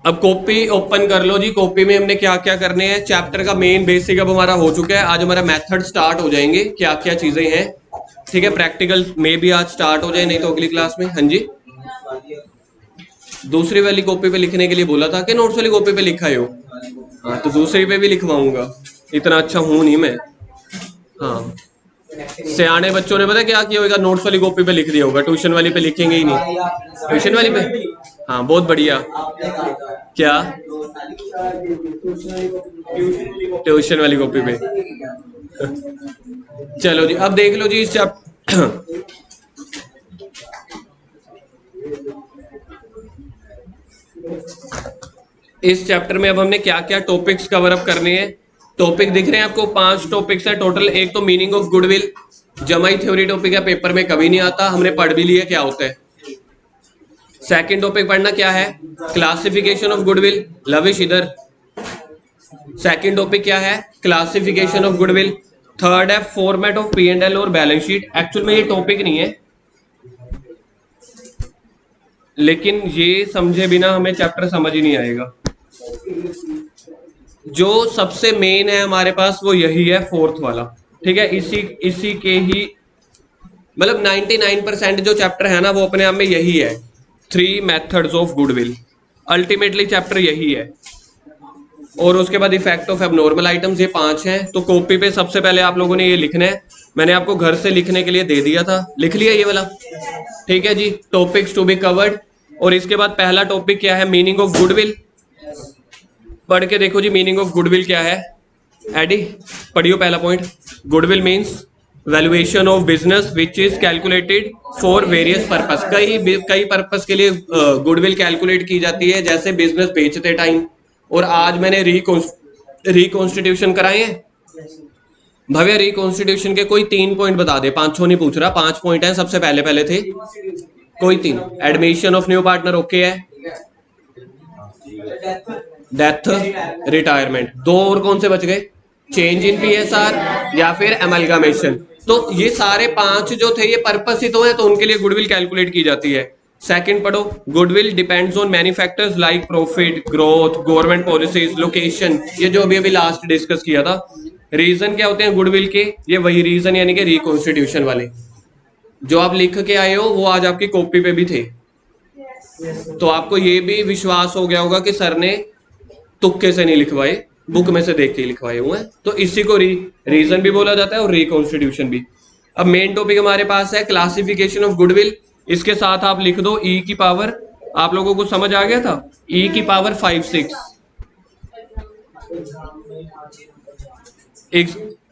अब कॉपी ओपन कर लो जी। कॉपी में हमने क्या क्या करने हैं, चैप्टर का मेन बेसिक अब हमारा हो चुका है। आज हमारा मेथड स्टार्ट हो जाएंगे, क्या क्या चीजें हैं, ठीक है। प्रैक्टिकल में भी आज स्टार्ट हो जाए, नहीं तो अगली क्लास में। हाँ जी, दूसरी वाली कॉपी पे लिखने के लिए बोला था कि नोट्स वाली कॉपी पे लिखा हो? हाँ, तो दूसरी पे भी लिखवाऊंगा, इतना अच्छा हूं नहीं मैं। हाँ, सियाने बच्चों ने पता क्या किया होगा, नोट्स वाली कॉपी पे लिख दिया होगा, ट्यूशन वाली पे लिखेंगे ही नहीं। ट्यूशन वाली पे, हाँ बहुत बढ़िया। क्या ट्यूशन वाली कॉपी पे? चलो जी, अब देख लो जी इस इस चैप्टर में अब हमने क्या क्या टॉपिक्स कवर अप करने हैं। टॉपिक दिख रहे हैं आपको, 5 टॉपिक्स है टोटल। एक तो मीनिंग ऑफ गुडविल, जमाई थ्योरी टॉपिक है, पेपर में कभी नहीं आता, हमने पढ़ भी लिया क्या होता है। सेकंड टॉपिक पढ़ना क्या है, क्लासिफिकेशन ऑफ गुडविल। लविश इधर, सेकंड टॉपिक क्या है, क्लासिफिकेशन ऑफ गुडविल। थर्ड है फॉर्मेट ऑफ P&L और बैलेंस शीट। एक्चुअल में ये टॉपिक नहीं है, लेकिन ये समझे बिना हमें चैप्टर समझ ही नहीं आएगा। जो सबसे मेन है हमारे पास वो यही है, फोर्थ वाला, ठीक है। इसी के ही मतलब 99% जो चैप्टर है ना वो अपने आप में यही है, 3 methods of goodwill. Ultimately chapter यही है। और उसके बाद इफेक्ट ऑफ एबनॉर्मल आइटम्स, ये 5 हैं। तो कॉपी पे सबसे पहले आप लोगों ने ये लिखना है, मैंने आपको घर से लिखने के लिए दे दिया था, लिख लिया ये वाला, ठीक है जी। टॉपिक्स टू बी कवर्ड, और इसके बाद पहला टॉपिक क्या है, मीनिंग ऑफ गुडविल। पढ़ के देखो जी, मीनिंग ऑफ गुडविल क्या है। एडी पढ़ियो पहला point. Goodwill means valuation of business which is calculated for various purpose. कई पर्पस के लिए गुडविल कैलकुलेट की जाती है, जैसे बिजनेस बेचते टाइम। और आज मैंने रिकॉन्स्टिट्यूशन कराए हैं। भव्य रिकॉन्स्टिट्यूशन के कोई 3 पॉइंट बता दे, 5 नहीं पूछ रहा, 5 पॉइंट हैं, सबसे पहले पहले थे कोई 3। Admission of new partner okay है, डेथ, रिटायरमेंट, 2 और कौन से बच गए, चेंज इन पीएसआर या फिर एमलगामेशन। तो ये सारे 5 जो थे ये पर्पस ही तो है, तो उनके लिए गुडविल कैलकुलेट की जाती है। सेकंड पढ़ो, goodwill depends on many factors like profit, growth, government policies, location, ये जो अभी लास्ट डिस्कस किया था। रीजन क्या होते हैं गुडविल के, ये वही रीजन यानी कि रिकॉन्स्टिट्यूशन वाले जो आप लिख के आए हो, वो आज आपकी कॉपी पे भी थे। तो आपको ये भी विश्वास हो गया होगा कि सर ने तुक्के से नहीं लिखवाए, बुक में से देख के लिखवाए हुए हैं। तो इसी को रीजन भी बोला जाता है और रिकॉन्स्टिट्यूशन भी। अब मेन टॉपिक हमारे पास है क्लासिफिकेशन ऑफ गुडविल। इसके साथ आप लिख दो ई की पावर, आप लोगों को समझ आ गया था, ई की पावर 5 6।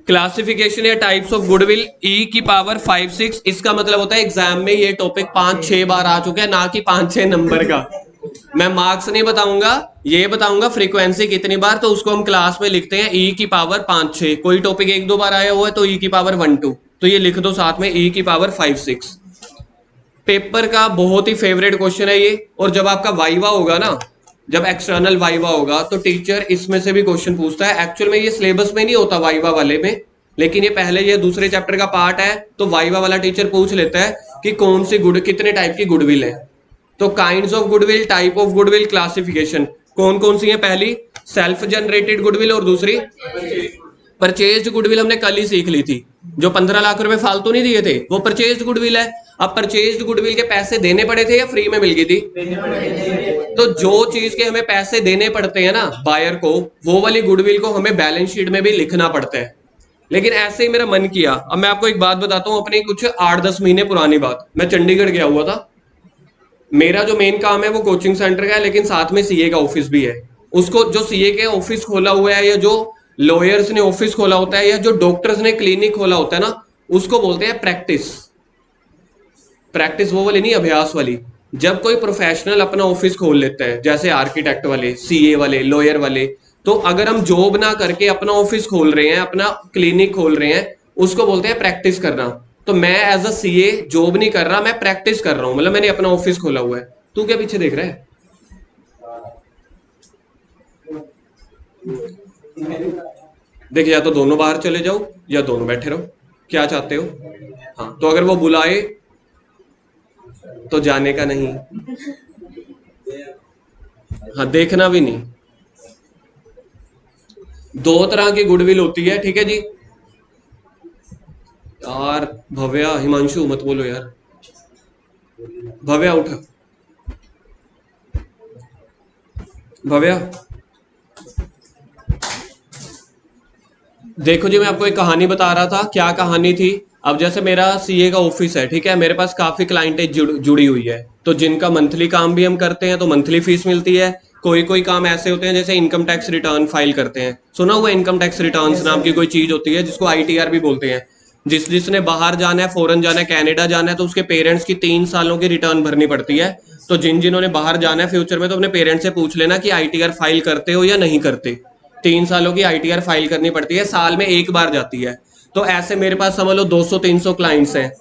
क्लासिफिकेशन या टाइप्स ऑफ गुडविल ई की पावर 5 6। इसका मतलब होता है एग्जाम में ये टॉपिक 5-6 बार आ चुका है, ना कि 5-6 नंबर का। मैं मार्क्स नहीं बताऊंगा, ये बताऊंगा फ्रीक्वेंसी कितनी बार, तो उसको हम क्लास में लिखते हैं ई की पावर 5-6। कोई टॉपिक 1-2 बार आया हुआ है तो ई की पावर 1-2, तो ये लिख दो साथ में ई की पावर 5 6। पेपर का बहुत ही फेवरेट क्वेश्चन है ये। और जब आपका वाइवा होगा ना, जब एक्सटर्नल वाइवा होगा, तो टीचर इसमें से भी क्वेश्चन पूछता है। एक्चुअल में ये सिलेबस में नहीं होता वाइवा वाले में, लेकिन ये पहले ये दूसरे चैप्टर का पार्ट है, तो वाइवा वाला टीचर पूछ लेता है कि कौन सी कितने टाइप की गुडविल है। तो kinds of goodwill, type of goodwill, classification कौन कौन सी है। पहली सेल्फ जनरेटेड गुडविल, और दूसरी परचेज्ड गुडविल हमने कल ही सीख ली थी। जो 15 लाख रुपए फालतू नहीं दिए थे, वो परचेज्ड गुडविल है। अब परचेज्ड गुडविल के पैसे देने पड़े थे या फ्री में मिल गई थी? तो जो चीज के हमें पैसे देने पड़ते हैं ना बायर को, वो वाली गुडविल को हमें बैलेंस शीट में भी लिखना पड़ता है। लेकिन ऐसे ही मेरा मन किया। अब मैं आपको एक बात बताता हूँ, अपनी कुछ 8-10 महीने पुरानी बात। मैं चंडीगढ़ गया हुआ था। मेरा जो मेन काम है वो कोचिंग सेंटर का है, लेकिन साथ में सीए का ऑफिस भी है। उसको जो सीए के ऑफिस खोला हुआ है, या जो लॉयर्स ने ऑफिस खोला होता है, या जो डॉक्टर्स ने क्लिनिक खोला होता है ना, उसको बोलते हैं प्रैक्टिस। प्रैक्टिस वो वाली नहीं, अभ्यास वाली। जब कोई प्रोफेशनल अपना ऑफिस खोल लेता है, जैसे आर्किटेक्ट वाले, सीए वाले, लॉयर वाले, तो अगर हम जॉब ना करके अपना ऑफिस खोल रहे हैं, अपना क्लिनिक खोल रहे हैं, उसको बोलते हैं प्रैक्टिस करना। तो मैं एज अ सीए जॉब नहीं कर रहा, मैं प्रैक्टिस कर रहा हूं, मतलब मैंने अपना ऑफिस खोला हुआ है। तू क्या पीछे देख रहा है? देख, या तो दोनों बाहर चले जाओ या दोनों बैठे रहो, क्या चाहते हो? हाँ, तो अगर वो बुलाए तो जाने का नहीं, हाँ देखना भी नहीं। 2 तरह की गुडविल होती है, ठीक है जी। यार भव्या, हिमांशु मत बोलो यार, भव्या उठ, भव्या। देखो जी, मैं आपको एक कहानी बता रहा था। क्या कहानी थी? अब जैसे मेरा सीए का ऑफिस है, ठीक है, मेरे पास काफी क्लाइंटेज जुड़ी हुई है, तो जिनका मंथली काम भी हम करते हैं, तो मंथली फीस मिलती है। कोई कोई काम ऐसे होते हैं जैसे इनकम टैक्स रिटर्न फाइल करते हैं, सुना हुआ इनकम टैक्स रिटर्न्स नाम की कोई चीज होती है, जिसको आईटीआर भी बोलते हैं। जिसने बाहर जाना है, फॉरेन जाना है, कनाडा जाना है, तो उसके पेरेंट्स की 3 सालों की रिटर्न भरनी पड़ती है। तो जिन्होंने बाहर जाना है फ्यूचर में, तो अपने पेरेंट्स से पूछ लेना कि आईटीआर फाइल करते हो या नहीं करते। 3 सालों की आईटीआर फाइल करनी पड़ती है, साल में 1 बार जाती है। तो ऐसे मेरे पास समझ लो 200-300 क्लाइंट्स हैं,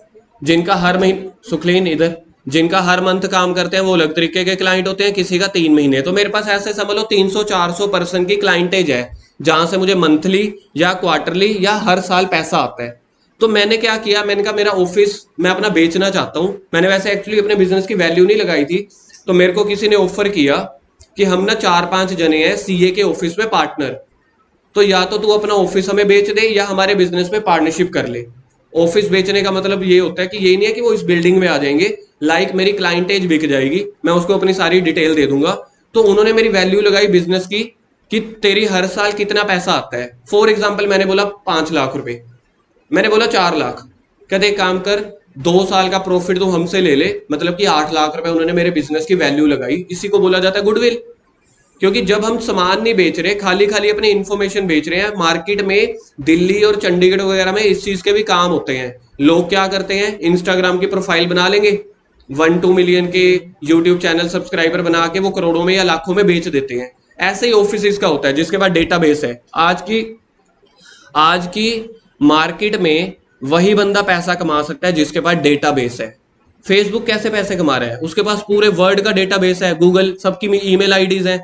जिनका हर महीने, सुखलीन इधर, जिनका हर मंथ काम करते हैं, वो अलग तरीके के क्लाइंट होते हैं, किसी का 3 महीने। तो मेरे पास ऐसे समझ लो 300-400 पर्सन की क्लाइंटेज है, जहां से मुझे मंथली या क्वार्टरली या हर साल पैसा आता है। तो मैंने क्या किया, मैंने कहा मेरा ऑफिस मैं अपना बेचना चाहता हूँ। मैंने वैसे एक्चुअली अपने बिजनेस की वैल्यू नहीं लगाई थी, तो मेरे को किसी ने ऑफर किया कि हम ना 4-5 जने हैं सीए के ऑफिस में पार्टनर, तो या तो तू अपना ऑफिस हमें बेच दे या हमारे बिजनेस में पार्टनरशिप कर ले। ऑफिस बेचने का मतलब ये होता है कि ये नहीं है कि वो इस बिल्डिंग में आ जाएंगे, लाइक मेरी क्लाइंटेज बिक जाएगी, मैं उसको अपनी सारी डिटेल दे दूंगा, तो उन्होंने मेरी वैल्यू लगाई बिजनेस की कि तेरी हर साल कितना पैसा आता है। फॉर एग्जाम्पल मैंने बोला 5 लाख रुपए, मैंने बोला 4 लाख। कहते एक काम कर, 2 साल का प्रॉफिट तो हमसे ले ले, मतलब कि 8 लाख रुपए उन्होंने मेरे बिजनेस की वैल्यू लगाई। इसी को बोला जाता है गुडविल। क्योंकि जब हम सामान नहीं बेच रहे, खाली खाली अपनी इंफॉर्मेशन बेच रहे हैं मार्केट में, दिल्ली और चंडीगढ़ वगैरह में इस चीज के भी काम होते हैं। लोग क्या करते हैं, इंस्टाग्राम की प्रोफाइल बना लेंगे, 1-2 मिलियन के यूट्यूब चैनल सब्सक्राइबर बना के वो करोड़ों में या लाखों में बेच देते हैं। ऐसे ही ऑफिस का होता है जिसके पास डेटाबेस है। आज की मार्केट में वही बंदा पैसा कमा सकता है जिसके पास डेटाबेस है। फेसबुक कैसे पैसे कमा रहा है, उसके पास पूरे वर्ल्ड का डेटाबेस है, गूगल सबकी ईमेल आईडीज है।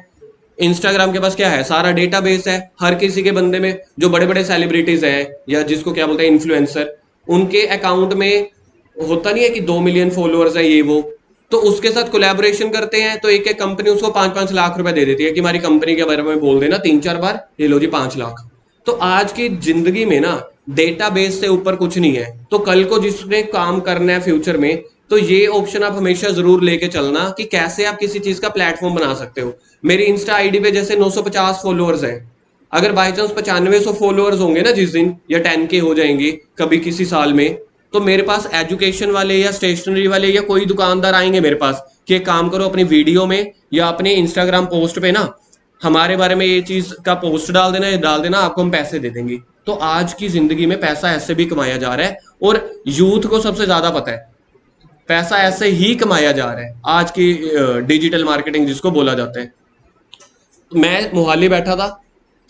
इंस्टाग्राम के पास क्या है, सारा डेटाबेस है हर किसी के बंदे में। जो बड़े बड़े सेलिब्रिटीज हैं या जिसको क्या बोलते हैं इन्फ्लुएंसर, उनके अकाउंट में होता नहीं है कि 2 मिलियन फॉलोअर्स है ये वो, तो उसके साथ कोलैबोरेशन करते हैं। तो एक एक कंपनी उसको 5-5 लाख रुपए दे देती है कि हमारी कंपनी के बारे में बोल देना 3-4 बार, ये लो जी 5 लाख। तो आज की जिंदगी में ना डेटाबेस से ऊपर कुछ नहीं है। तो कल को जिसने काम करना है फ्यूचर में, तो ये ऑप्शन आप हमेशा जरूर लेके चलना कि कैसे आप किसी चीज का प्लेटफॉर्म बना सकते हो। मेरी इंस्टा आईडी पे जैसे 950 फॉलोअर्स हैं, अगर बाई चांस 9500 फॉलोअर्स होंगे ना जिस दिन, या 10K हो जाएंगे कभी किसी साल में, तो मेरे पास एजुकेशन वाले या स्टेशनरी वाले या कोई दुकानदार आएंगे मेरे पास कि एक काम करो, अपनी वीडियो में या अपने इंस्टाग्राम पोस्ट पे ना हमारे बारे में ये चीज का पोस्ट डाल देना, ये डाल देना, आपको हम पैसे दे देंगे। तो आज की जिंदगी में पैसा ऐसे भी कमाया जा रहा है, और यूथ को सबसे ज्यादा पता है पैसा ऐसे ही कमाया जा रहा है आज की डिजिटल मार्केटिंग जिसको बोला जाता है। मैं मोहाली बैठा था,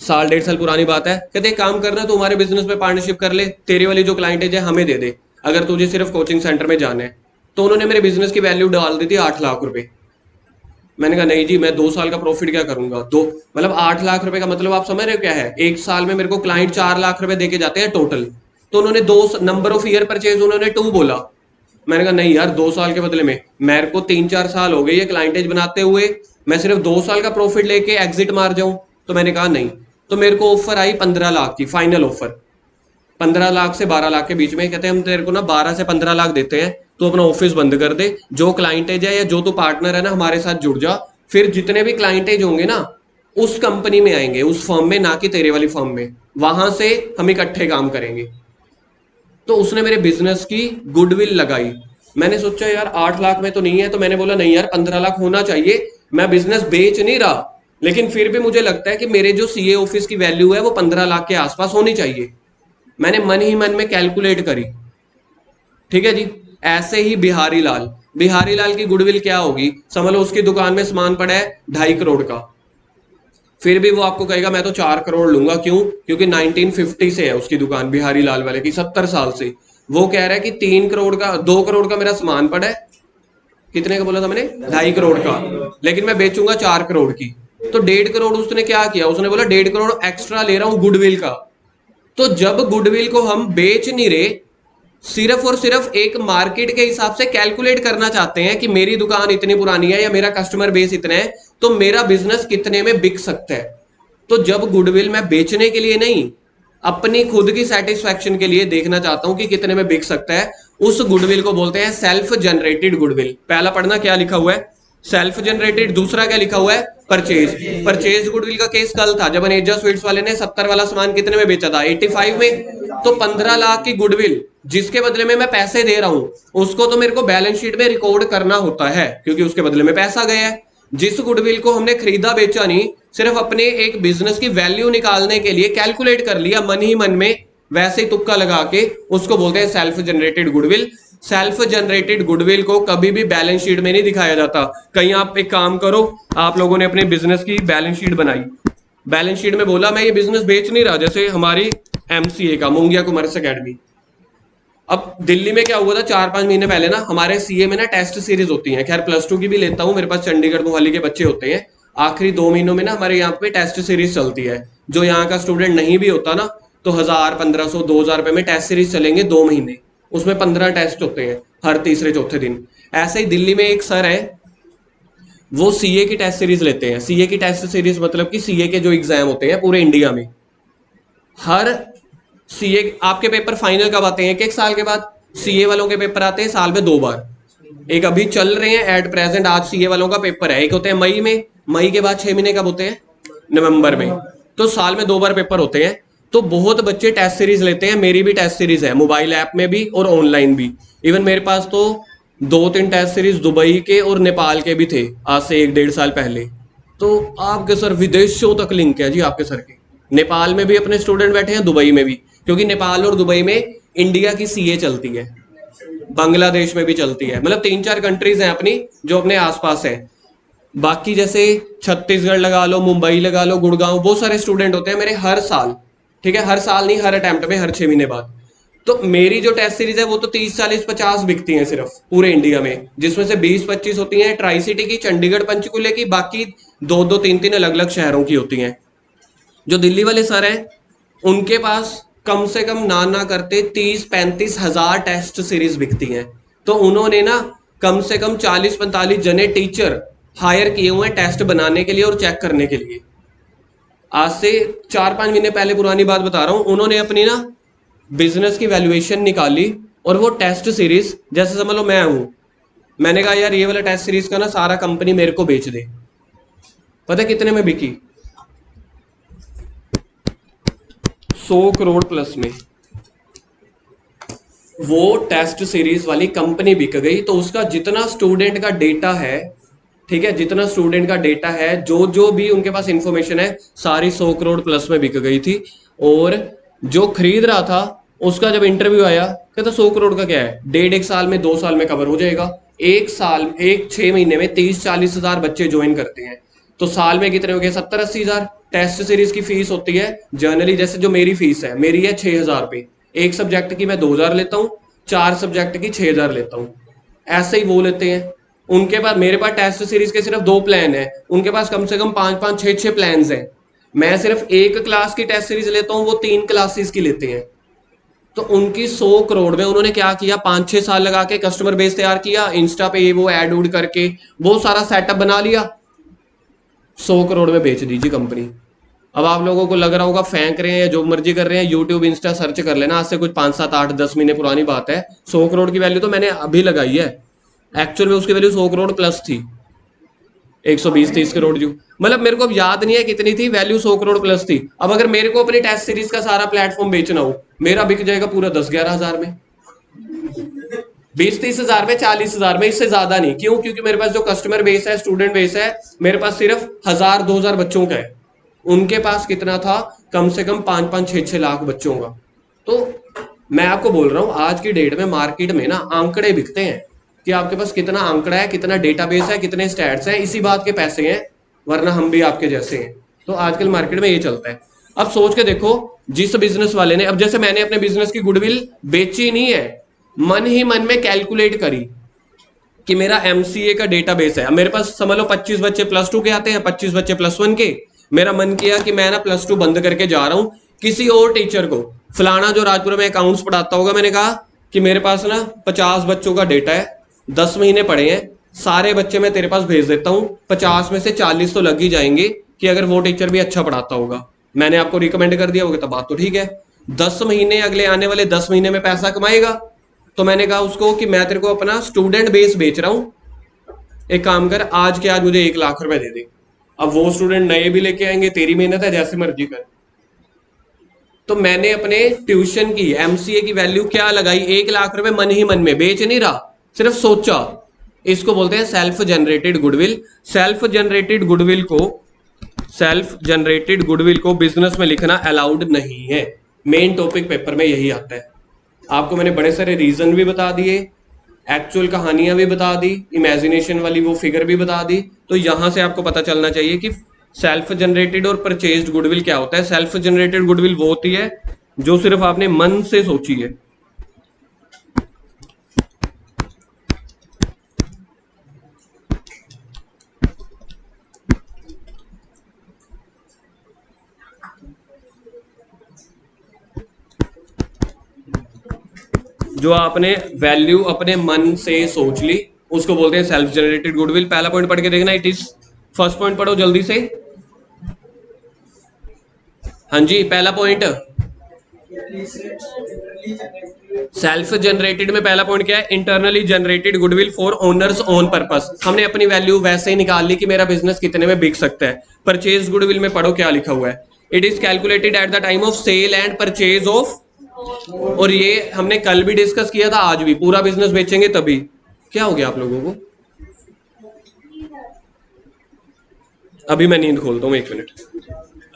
1.5 साल पुरानी बात है। कहते एक काम करना, तो हमारे बिजनेस में पार्टनरशिप कर ले, तेरी वाली जो क्लाइंटेज है हमें दे दे, अगर तुझे सिर्फ कोचिंग सेंटर में जाना है। तो उन्होंने मेरे बिजनेस की वैल्यू डाल दी थी 8 लाख रुपए। मैंने कहा नहीं जी, मैं 2 साल का प्रॉफिट क्या करूंगा, दो मतलब 8 लाख रुपए का मतलब आप समझ रहे हो क्या है। एक साल में मेरे को क्लाइंट 4 लाख रुपए देके जाते हैं टोटल। तो उन्होंने दो नंबर ऑफ ईयर परचेज उन्होंने 2 बोला। मैंने कहा नहीं यार, 2 साल के बदले में मेरे को 3-4 साल हो गए ये क्लाइंटेज बनाते हुए, मैं सिर्फ 2 साल का प्रॉफिट लेके एग्जिट मार जाऊं। तो मैंने कहा नहीं। तो मेरे को ऑफर आई 15 लाख की, फाइनल ऑफर 15 लाख से 12 लाख के बीच में। कहते हैं हम तेरे को ना 12 से 15 लाख देते हैं, तो अपना ऑफिस बंद कर दे, जो क्लाइंटेज है या जो तू पार्टनर है ना हमारे साथ जुड़ जा, फिर जितने भी क्लाइंटेज होंगे ना उस कंपनी में आएंगे, उस फर्म में, ना कि तेरे वाली फर्म में, वहां से हम इकट्ठे काम करेंगे। तो उसने मेरे बिजनेस की गुडविल लगाई। मैंने सोचा यार 8 लाख में तो नहीं है, तो मैंने बोला नहीं यार 15 लाख होना चाहिए। मैं बिजनेस बेच नहीं रहा, लेकिन फिर भी मुझे लगता है कि मेरे जो सीए ऑफिस की वैल्यू है वो 15 लाख के आसपास होनी चाहिए। मैंने मन ही मन में कैलकुलेट करी, ठीक है जी। ऐसे ही बिहारी लाल की गुडविल क्या होगी, समझ लो उसकी दुकान में सामान पड़ा है 2.5 करोड़ का, फिर भी वो आपको कहेगा मैं तो 4 करोड़ लूंगा। क्यों? क्योंकि 1950 से है उसकी दुकान, बिहारी लाल वाले की 70 साल से। वो कह रहा है कि 3 करोड़ का, 2 करोड़ का मेरा सामान पड़ा है, कितने का बोला था मैंने, 2.5 करोड़ का, लेकिन मैं बेचूंगा 4 करोड़ की। तो 1.5 करोड़ उसने क्या किया, उसने बोला 1.5 करोड़ एक्स्ट्रा ले रहा हूं गुडविल का। तो जब गुडविल को हम बेच नहीं रहे, सिर्फ और सिर्फ एक मार्केट के हिसाब से कैलकुलेट करना चाहते हैं कि मेरी दुकान इतनी पुरानी है या मेरा कस्टमर बेस इतना है, तो मेरा बिजनेस कितने में बिक सकता है। तो जब गुडविल मैं बेचने के लिए नहीं, अपनी खुद की सेटिस्फैक्शन के लिए देखना चाहता हूं कि कितने में बिक सकता है, उस गुडविल को बोलते हैं सेल्फ जनरेटेड गुडविल। पहला पढ़ना क्या लिखा हुआ है, सेल्फ जनरेटेड। दूसरा क्या लिखा हुआ है, परचेज गुडविल का केस कल था जब अनेजा स्वीट्स वाले ने 70 वाला सामान कितने में बेचा था, 85 में। तो 15 लाख की गुडविल जिसके बदले में मैं पैसे दे रहा हूं, उसको तो मेरे को बैलेंस शीट में रिकॉर्ड करना होता है, क्योंकि उसके बदले में पैसा गया है। जिस गुडविल को हमने खरीदा बेचा नहीं, सिर्फ अपने एक बिजनेस की वैल्यू निकालने के लिए कैलकुलेट कर लिया मन ही मन में, वैसे ही तुक्का लगा के, उसको बोलते हैं self generated goodwill. Self generated goodwill को कभी भी बैलेंस शीट में नहीं दिखाया जाता। कहीं आप एक काम करो, आप लोगों ने अपने बिजनेस की बैलेंस शीट बनाई, बैलेंस शीट में बोला मैं ये बिजनेस बेच नहीं रहा, जैसे हमारी एमसीए का मुंगिया कॉमर्स एकेडमी। अब दिल्ली में क्या हुआ था, 4-5 महीने पहले ना हमारे सीए में ना टेस्ट सीरीज होती है, खैर +2 की भी लेता हूँ, मेरे पास चंडीगढ़ मोहाली के बच्चे होते हैं। आखिरी 2 महीनों में ना हमारे यहाँ पे टेस्ट सीरीज चलती है। जो यहाँ का स्टूडेंट नहीं भी होता ना, तो 1000, 1500, 2000 रुपए में टेस्ट सीरीज चलेंगे 2 महीने, उसमें 15 टेस्ट होते हैं हर तीसरे चौथे दिन। ऐसे ही दिल्ली में एक सर है, वो सीए की टेस्ट सीरीज लेते हैं। सीए की टेस्ट सीरीज मतलब कि सीए के जो एग्जाम होते हैं पूरे इंडिया में, हर सीए आपके पेपर फाइनल कब आते हैं, 1 साल के बाद। सीए वालों के पेपर आते हैं साल में 2 बार। एक अभी चल रहे हैं एट प्रेजेंट, आज सीए वालों का पेपर है, एक होते हैं मई में, मई के बाद 6 महीने कब होते हैं? नवंबर में। तो साल में 2 बार पेपर होते हैं। तो बहुत बच्चे टेस्ट सीरीज लेते हैं, मेरी भी टेस्ट सीरीज है, मोबाइल ऐप में भी और ऑनलाइन भी। इवन मेरे पास तो 2-3 टेस्ट सीरीज दुबई के और नेपाल के भी थे आज से 1-1.5 साल पहले। तो आपके सर विदेशों तक लिंक है जी आपके सर के। नेपाल में भी अपने स्टूडेंट बैठे हैं, दुबई में भी, क्योंकि नेपाल और दुबई में इंडिया की सीए चलती है, बांग्लादेश में भी चलती है। मतलब 3-4 कंट्रीज हैं अपनी जो अपने आसपास है। बाकी जैसे छत्तीसगढ़ लगा लो, मुंबई लगा लो, गुड़गांव, बहुत सारे स्टूडेंट होते हैं मेरे हर साल। ठीक है, हर साल नहीं, हर अटेम्प्ट में, हर 6 महीने बाद। तो मेरी जो टेस्ट सीरीज है वो तो 30-40-50 बिकती हैं सिर्फ पूरे इंडिया में, जिसमें से 20-25 होती हैं ट्राई सिटी की, चंडीगढ़ पंचकुले की, बाकी 2-2 3-3 अलग अलग शहरों की होती हैं। जो दिल्ली वाले सर हैं उनके पास कम से कम ना करते 30-35 हजार टेस्ट सीरीज बिकती हैं। तो उन्होंने ना कम से कम 40-45 जने टीचर हायर किए हुए हैं टेस्ट बनाने के लिए और चेक करने के लिए। आज से 4-5 महीने पहले पुरानी बात बता रहा हूँ, उन्होंने अपनी ना बिजनेस की वैल्यूएशन निकाली और वो टेस्ट सीरीज, जैसे समझ लो मैं हूं, मैंने कहा यार ये वाला टेस्ट सीरीज का ना सारा कंपनी मेरे को बेच दे। पता है कितने में बिकी? 100 करोड़ प्लस में वो टेस्ट सीरीज वाली कंपनी बिक गई। तो उसका जितना स्टूडेंट का डेटा है, ठीक है, जितना स्टूडेंट का डेटा है, जो जो भी उनके पास इंफॉर्मेशन है, सारी 100 करोड़ प्लस में बिक गई थी। और जो खरीद रहा था उसका जब इंटरव्यू आया, कहता 100 करोड़ का क्या है, 1.5-1 साल में, 2 साल में कवर हो जाएगा। 1 साल, 6 महीने में 30-40 हजार बच्चे ज्वाइन करते हैं। तो साल में कितने हो गए? 70-80 हजार। टेस्ट सीरीज की फीस होती है जनरली, जैसे जो मेरी फीस है, मेरी है 6,000 रुपये। एक सब्जेक्ट की मैं 2,000 लेता हूँ, 4 सब्जेक्ट की 6,000 लेता हूँ। ऐसे ही वो लेते हैं। उनके पास, मेरे पास टेस्ट सीरीज के सिर्फ 2 प्लान है, उनके पास कम से कम 5-5, 6-6 प्लान हैं। मैं सिर्फ एक क्लास की टेस्ट सीरीज लेता हूँ, वो 3 क्लासेस की लेते हैं। तो उनकी 100 करोड़ में उन्होंने क्या किया, 5-6 साल लगा के कस्टमर बेस तैयार किया, इंस्टा पे ये वो ऐड उड करके वो सारा सेटअप बना लिया, 100 करोड़ में बेच दीजिए कंपनी। अब आप लोगों को लग रहा होगा फेंक रहे हैं या जो मर्जी कर रहे हैं, यूट्यूब इंस्टा सर्च कर लेना, आज से कुछ 5-7-8-10 महीने पुरानी बात है। 100 करोड़ की वैल्यू तो मैंने अभी लगाई है, एक्चुअल में उसकी वैल्यू 100 करोड़ प्लस थी, 120-130 करोड़ जो, मतलब मेरे को अब याद नहीं है कितनी थी, वैल्यू 100 करोड़ प्लस थी। अब अगर मेरे को अपनी टेस्ट सीरीज का सारा प्लेटफॉर्म बेचना हो, मेरा बिक जाएगा पूरा 10-11 हजार में, 20-30 हजार में, 40 हजार में, इससे ज्यादा नहीं। क्यों? क्योंकि मेरे पास जो कस्टमर बेस है, स्टूडेंट बेस है, मेरे पास सिर्फ 1000-2000 बच्चों का है। उनके पास कितना था? कम से कम 5-5, 6-6 लाख बच्चों का। तो मैं आपको बोल रहा हूं, आज की डेट में मार्केट में ना आंकड़े बिकते हैं कि आपके पास कितना आंकड़ा है, कितना डेटाबेस है, कितने स्टैट्स हैं, इसी बात के पैसे हैं, वरना हम भी आपके जैसे हैं। तो आजकल मार्केट में ये चलता है। अब सोच के देखो, जिस बिजनेस वाले ने, अब जैसे मैंने अपने बिजनेस की गुडविल बेची नहीं है, मन ही मन में कैलकुलेट करी कि मेरा एमसीए का डेटाबेस है। अब मेरे पास समझ लो 25 बच्चे +2 के आते हैं, 25 बच्चे +1 के। मेरा मन किया कि मैं ना +2 बंद करके जा रहा हूं किसी और टीचर को, फलाना जो राजपुरा में अकाउंट्स पढ़ाता होगा, मैंने कहा कि मेरे पास ना 50 बच्चों का डेटा है, 10 महीने पड़े हैं, सारे बच्चे मैं तेरे पास भेज देता हूं, 50 में से 40 तो लग ही जाएंगे कि अगर वो टीचर भी अच्छा पढ़ाता होगा, मैंने आपको रिकमेंड कर दिया होगा, तो बात तो ठीक है। 10 महीने, अगले आने वाले 10 महीने में पैसा कमाएगा। तो मैंने कहा उसको कि मैं तेरे को अपना स्टूडेंट बेस बेच रहा हूं, एक काम कर, आज के आज मुझे 1 लाख रुपए दे दे। अब वो स्टूडेंट नए भी लेके आएंगे, तेरी मेहनत है, जैसे मर्जी कर। तो मैंने अपने ट्यूशन की, एमसीए की वैल्यू क्या लगाई? 1 लाख रुपए मन ही मन में, बेच नहीं रहा, सिर्फ सोचा। इसको बोलते हैं self generated goodwill. Self generated goodwill को बिजनेस में लिखना अलाउड नहीं है। मेन टॉपिक पेपर में यही आता है। आपको मैंने बड़े सारे रीजन भी बता दिए, एक्चुअल कहानियां भी बता दी, इमेजिनेशन वाली वो फिगर भी बता दी। तो यहां से आपको पता चलना चाहिए कि सेल्फ जनरेटेड और परचेज्ड गुडविल क्या होता है। सेल्फ जनरेटेड गुडविल वो होती है जो सिर्फ आपने मन से सोची है। जो आपने वैल्यू अपने मन से सोच ली, उसको बोलते हैं सेल्फ जनरेटेड गुडविल। पहला पॉइंट पढ़ के देखना, इट इज, फर्स्ट पॉइंट पढ़ो जल्दी से। हाँ जी, पहला पॉइंट, सेल्फ जनरेटेड में पहला पॉइंट क्या है? Internally generated goodwill for owners own purpose. हमने अपनी वैल्यू वैसे ही निकाल ली कि मेरा बिजनेस कितने में बिक सकता है। परचेज गुडविल में पढ़ो क्या लिखा हुआ है, it is calculated at the time of sale and purchase of, और ये हमने कल भी डिस्कस किया था, आज भी। पूरा बिजनेस बेचेंगे तभी। क्या हो गया आप लोगों को? अभी मैं नींद खोलता हूँ, 1 मिनट।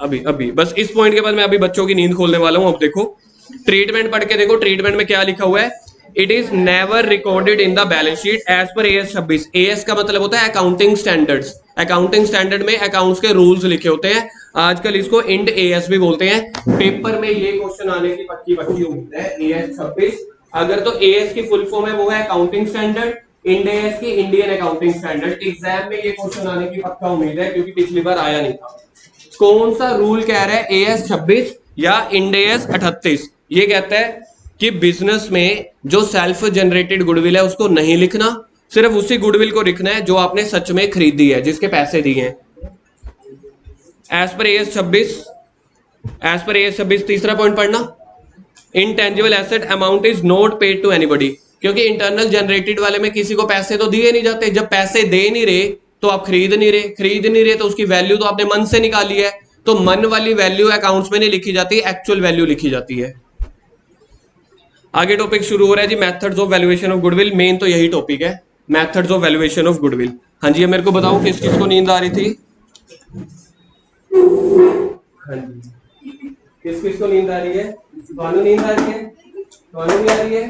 अभी अभी बस इस पॉइंट के बाद मैं अभी बच्चों की नींद खोलने वाला हूं। अब देखो ट्रीटमेंट पढ़ के देखो, ट्रीटमेंट में क्या लिखा हुआ है? It is never recorded in the balance sheet as per AS 26। AS का मतलब होता है अकाउंटिंग स्टैंडर्ड्स। अकाउंटिंग स्टैंडर्ड में अकाउंट्स के रूल्स लिखे होते हैं। आजकल इसको इंड एएस भी बोलते हैं। पेपर में ये क्वेश्चन आने की पक्की पक्की उम्मीद है। एएस 26 अगर तो एएस की फुल फॉर्म है वो है अकाउंटिंग स्टैंडर्ड, इंड एएस की इंडियन अकाउंटिंग स्टैंडर्ड। एग्जाम में ये क्वेश्चन आने की पक्का उम्मीद है क्योंकि पिछली बार आया नहीं था। कौन सा रूल कह रहा है? एएस 26 या इंड एएस 38? ये कहता है कि बिजनेस में जो सेल्फ जनरेटेड गुडविल है उसको नहीं लिखना, सिर्फ उसी गुडविल को लिखना है जो आपने सच में खरीदी है, जिसके पैसे दिए हैं। As per AS 26, as per AS 26 तीसरा पॉइंट पढ़ना, intangible asset amount is not paid to anybody. क्योंकि इंटरनल जनरेटेड वाले में किसी को पैसे तो दिए नहीं जाते। जब पैसे दे नहीं रहे तो आप खरीद नहीं रहे, खरीद नहीं रहे तो उसकी वैल्यू तो आपने मन से निकाली है। तो मन वाली वैल्यू अकाउंट्स में नहीं लिखी जाती, एक्चुअल वैल्यू लिखी जाती है। आगे टॉपिक शुरू हो रहा है जी, methods of valuation of goodwill. Main तो यही टॉपिक है, methods of valuation of goodwill. हाँ जी, मेरे को बताओ किस किस को नींद आ रही थी? हाँ जी, किस किस को नींद आ रही है? ਤੁਹਾਨੂੰ नींद आ रही है? ਤੁਹਾਨੂੰ नहीं आ रही है?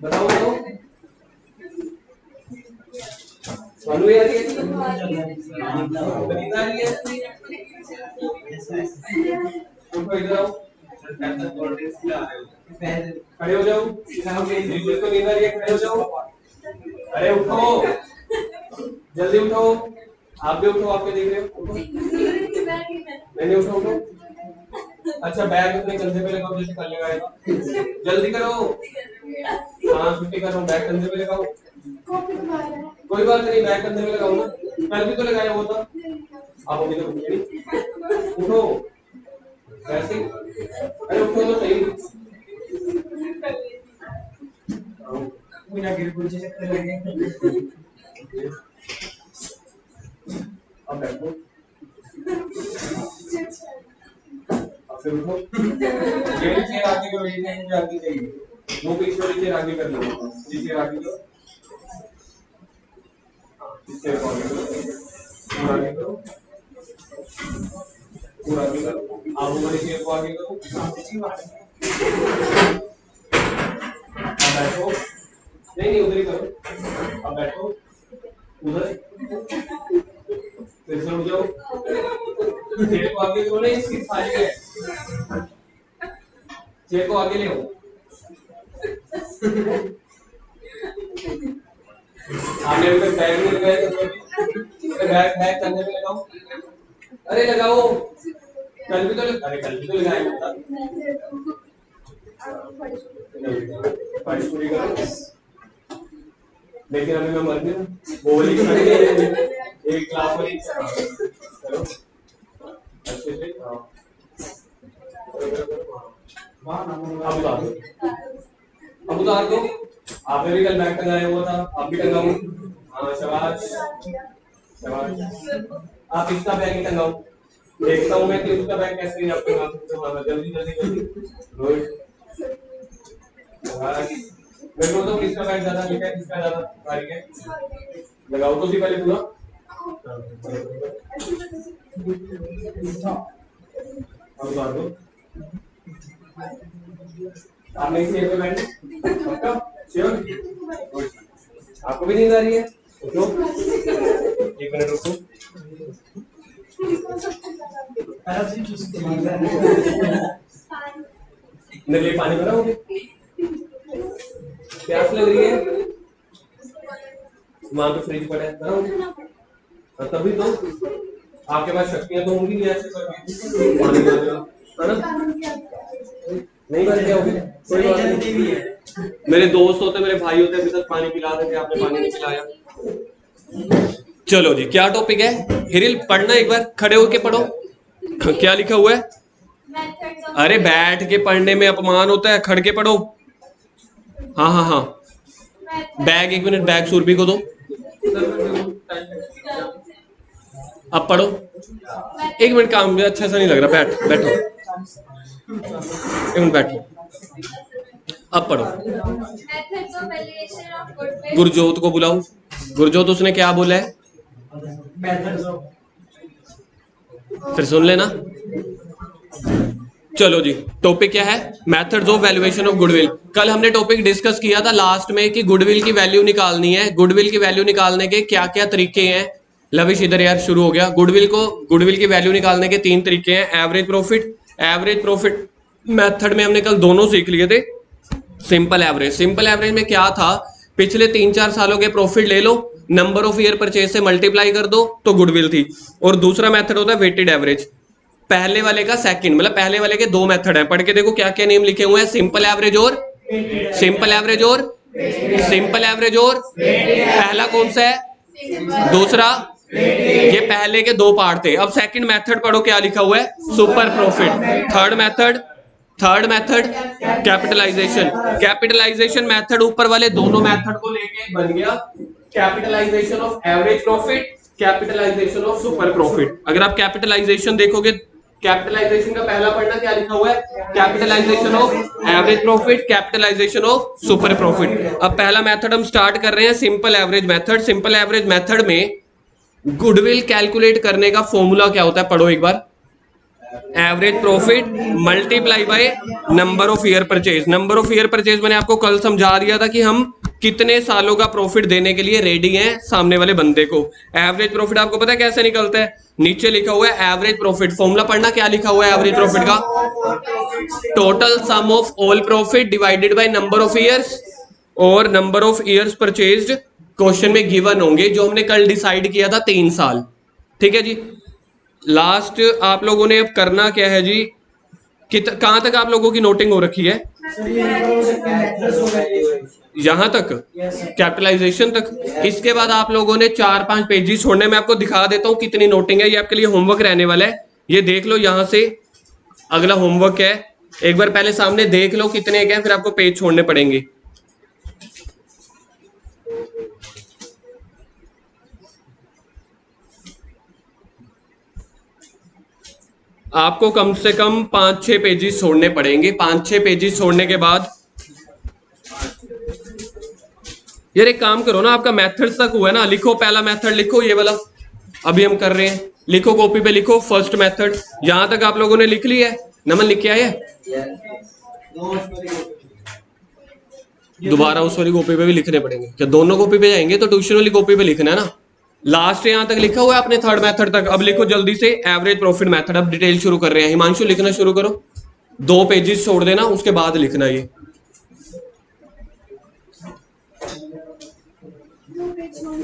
बताओ बताओ, ਤੁਹਾਨੂੰ भी आ रही है? नींद आ रही है? उठो इधर आओ, खड़े हो जाओ। जिसको नींद आ रही है खड़े हो जाओ। अरे उठो, जल्दी उठो। आप भी उठो, आपके देख रहे हो, उठो। नहीं उठो उठो। अच्छा बैग अपने कंधे पे लगाओ जैसे कल लगाया था। जल्दी करो। हाँ छुट्टी कर रहा हूँ, बैग कंधे पे लगाओ। कोई बात नहीं, बैग कंधे पे लगाओ ना, कल भी तो लगाया वो था। आप अभी तो उठे नहीं, उठो कैसे? अरे उठो तो सही। अब बैठो, फिर उठो। ये चेयर आगे करो, ये नहीं मुझे आगे चाहिए। वो पीछे वाली चेयर आगे कर लो, ये चेयर आगे करो। इस चेयर को आगे करो, पूरा आगे करो, पूरा आगे करो। आप वाली चेयर को आगे करो। अब बैठो, नहीं उधर ही करो। अब बैठो उधर, फिर से उठ जाओ। चेयर को आगे करो, नहीं इसकी खाली है, चेयर को आगे ले आओ। आपने अभी तक बैग नहीं लगाया, बैग बैग कंधे पे लगाओ। अरे लगाओ, कल भी तो अरे कल भी तो लगाया था। पूरी करो, लेकिन अभी मैं मर गया। वो वाली खड़ी है, एक क्लास वाली करो अच्छे से। अब उतार दो। आपने भी कल बैग टंगाया हुआ था, आप भी टंगाओ। हाँ शाबाश शाबाश। आप इसका बैग ही टंगाओ, देखता हूँ मैं कि उसका बैग कैसे आप टंगा सकते हो। जल्दी जल्दी जल्दी, गुड। मेरे को तो किसका बैग ज्यादा लिखा है, किसका ज्यादा भारी है? लगाओ तो सी पहले पूरा। अब उतार दो। आपने इसे एक बैठ पक्का श्योर? आपको भी नींद आ रही है? उठो, 1 मिनट रुको। मेरे लिए पानी बनाओगे? प्यास लग रही है? वहां पे फ्रिज पड़ा है, बनाओगे? तभी तो आपके पास शक्तियां तो होंगी, ऐसे पानी है ना? नहीं बन गया होगी, कोई बात नहीं। मेरे दोस्त होते, मेरे भाई होते, अभी तक पानी पिला देते, आपने पानी नहीं पिलाया। चलो जी, क्या टॉपिक है? हिरिल पढ़ना एक बार, खड़े होके पढ़ो। क्या लिखा हुआ है? अरे बैठ के पढ़ने में अपमान होता है, खड़ के पढ़ो। हाँ हाँ हाँ, बैग 1 मिनट, बैग सुरभि को दो, अब पढ़ो। 1 मिनट, काम मुझे अच्छा सा नहीं लग रहा, बैठ बैठो, 1 मिनट बैठो, अब पढ़ो। गुरजोत को बुलाओ। गुरजोत, उसने क्या बोला है, फिर सुन लेना। चलो जी, टॉपिक क्या है, methods of valuation of goodwill. कल हमने टॉपिक डिस्कस किया था लास्ट में कि गुडविल की वैल्यू निकालनी है। गुडविल की वैल्यू निकालने के क्या क्या तरीके हैं। लविश इधर यार शुरू हो गया। गुडविल की वैल्यू निकालने के 3 तरीके हैं। एवरेज प्रॉफिट मेथड में हमने कल दोनों सीख लिए थे। सिंपल एवरेज में क्या था, पिछले 3-4 सालों के प्रॉफिट ले लो, नंबर ऑफ ईयर परचेज से मल्टीप्लाई कर दो तो गुडविल थी। और दूसरा मेथड होता है वेटेड एवरेज। पहले वाले का सेकंड, मतलब पहले वाले के 2 मेथड हैं। पढ़ के देखो क्या क्या नेम लिखे हुए हैं, सिंपल एवरेज और पहला कौन सा है, दूसरा। ये पहले के 2 पार्ट थे। अब सेकंड मेथड पढ़ो क्या लिखा हुआ है, super profit. Third method capitalisation method. ऊपर वाले दोनों मेथड को लेके बन गया capitalisation of average profit, capitalisation of super profit. अगर आप कैपिटलाइजेशन देखोगे, कैपिटलाइजेशन का पहला पढ़ना क्या लिखा हुआ है, capitalization of average profit, capitalisation of super profit. अब पहला मेथड हम स्टार्ट कर रहे हैं, simple average method. Simple average method में गुडविल कैलकुलेट करने का फॉर्मूला क्या होता है, पढ़ो एक बार। Average profit multiply by number of year purchase. Number of year purchase मैंने आपको कल समझा दिया था कि हम कितने सालों का प्रॉफिट देने के लिए रेडी हैं सामने वाले बंदे को। एवरेज प्रॉफिट आपको पता है कैसे निकलता है, नीचे लिखा हुआ है एवरेज प्रॉफिट। फॉर्मूला पढ़ना क्या लिखा हुआ है एवरेज प्रॉफिट का, total sum of all profit divided by number of years, और number of years purchased question में गिवन होंगे, जो हमने कल डिसाइड किया था 3 साल। ठीक है जी। लास्ट आप लोगों ने अब करना क्या है जी, कहां तक आप लोगों की नोटिंग हो रखी है, यहां तक, कैपिटलाइजेशन तक। इसके बाद आप लोगों ने 4-5 पेजेस छोड़ने, मैं आपको दिखा देता हूं कितनी नोटिंग है। ये आपके लिए होमवर्क रहने वाला है, ये देख लो। यहां से अगला होमवर्क है, एक बार पहले सामने देख लो कितने क्या, फिर आपको पेज छोड़ने पड़ेंगे। आपको कम से कम 5-6 पेजेस छोड़ने पड़ेंगे। 5-6 पेजेस छोड़ने के बाद यार एक काम करो ना, आपका मेथड तक हुआ है ना, लिखो पहला मेथड लिखो, ये वाला अभी हम कर रहे हैं। लिखो कॉपी पे, लिखो फर्स्ट मेथड। यहां तक आप लोगों ने लिख लिया है, नमन लिख के आए, दोबारा उस वाली कॉपी पे भी लिखने पड़ेंगे क्या, दोनों कॉपी पे जाएंगे तो ट्यूशन वाली कॉपी पे लिखना है ना। लास्ट यहां तक लिखा हुआ है आपने थर्ड मेथड तक। अब लिखो जल्दी से एवरेज प्रॉफिट मेथड। अब डिटेल शुरू कर रहे हैं। हिमांशु लिखना शुरू करो, 2 पेजेस छोड़ देना, उसके बाद लिखना। ये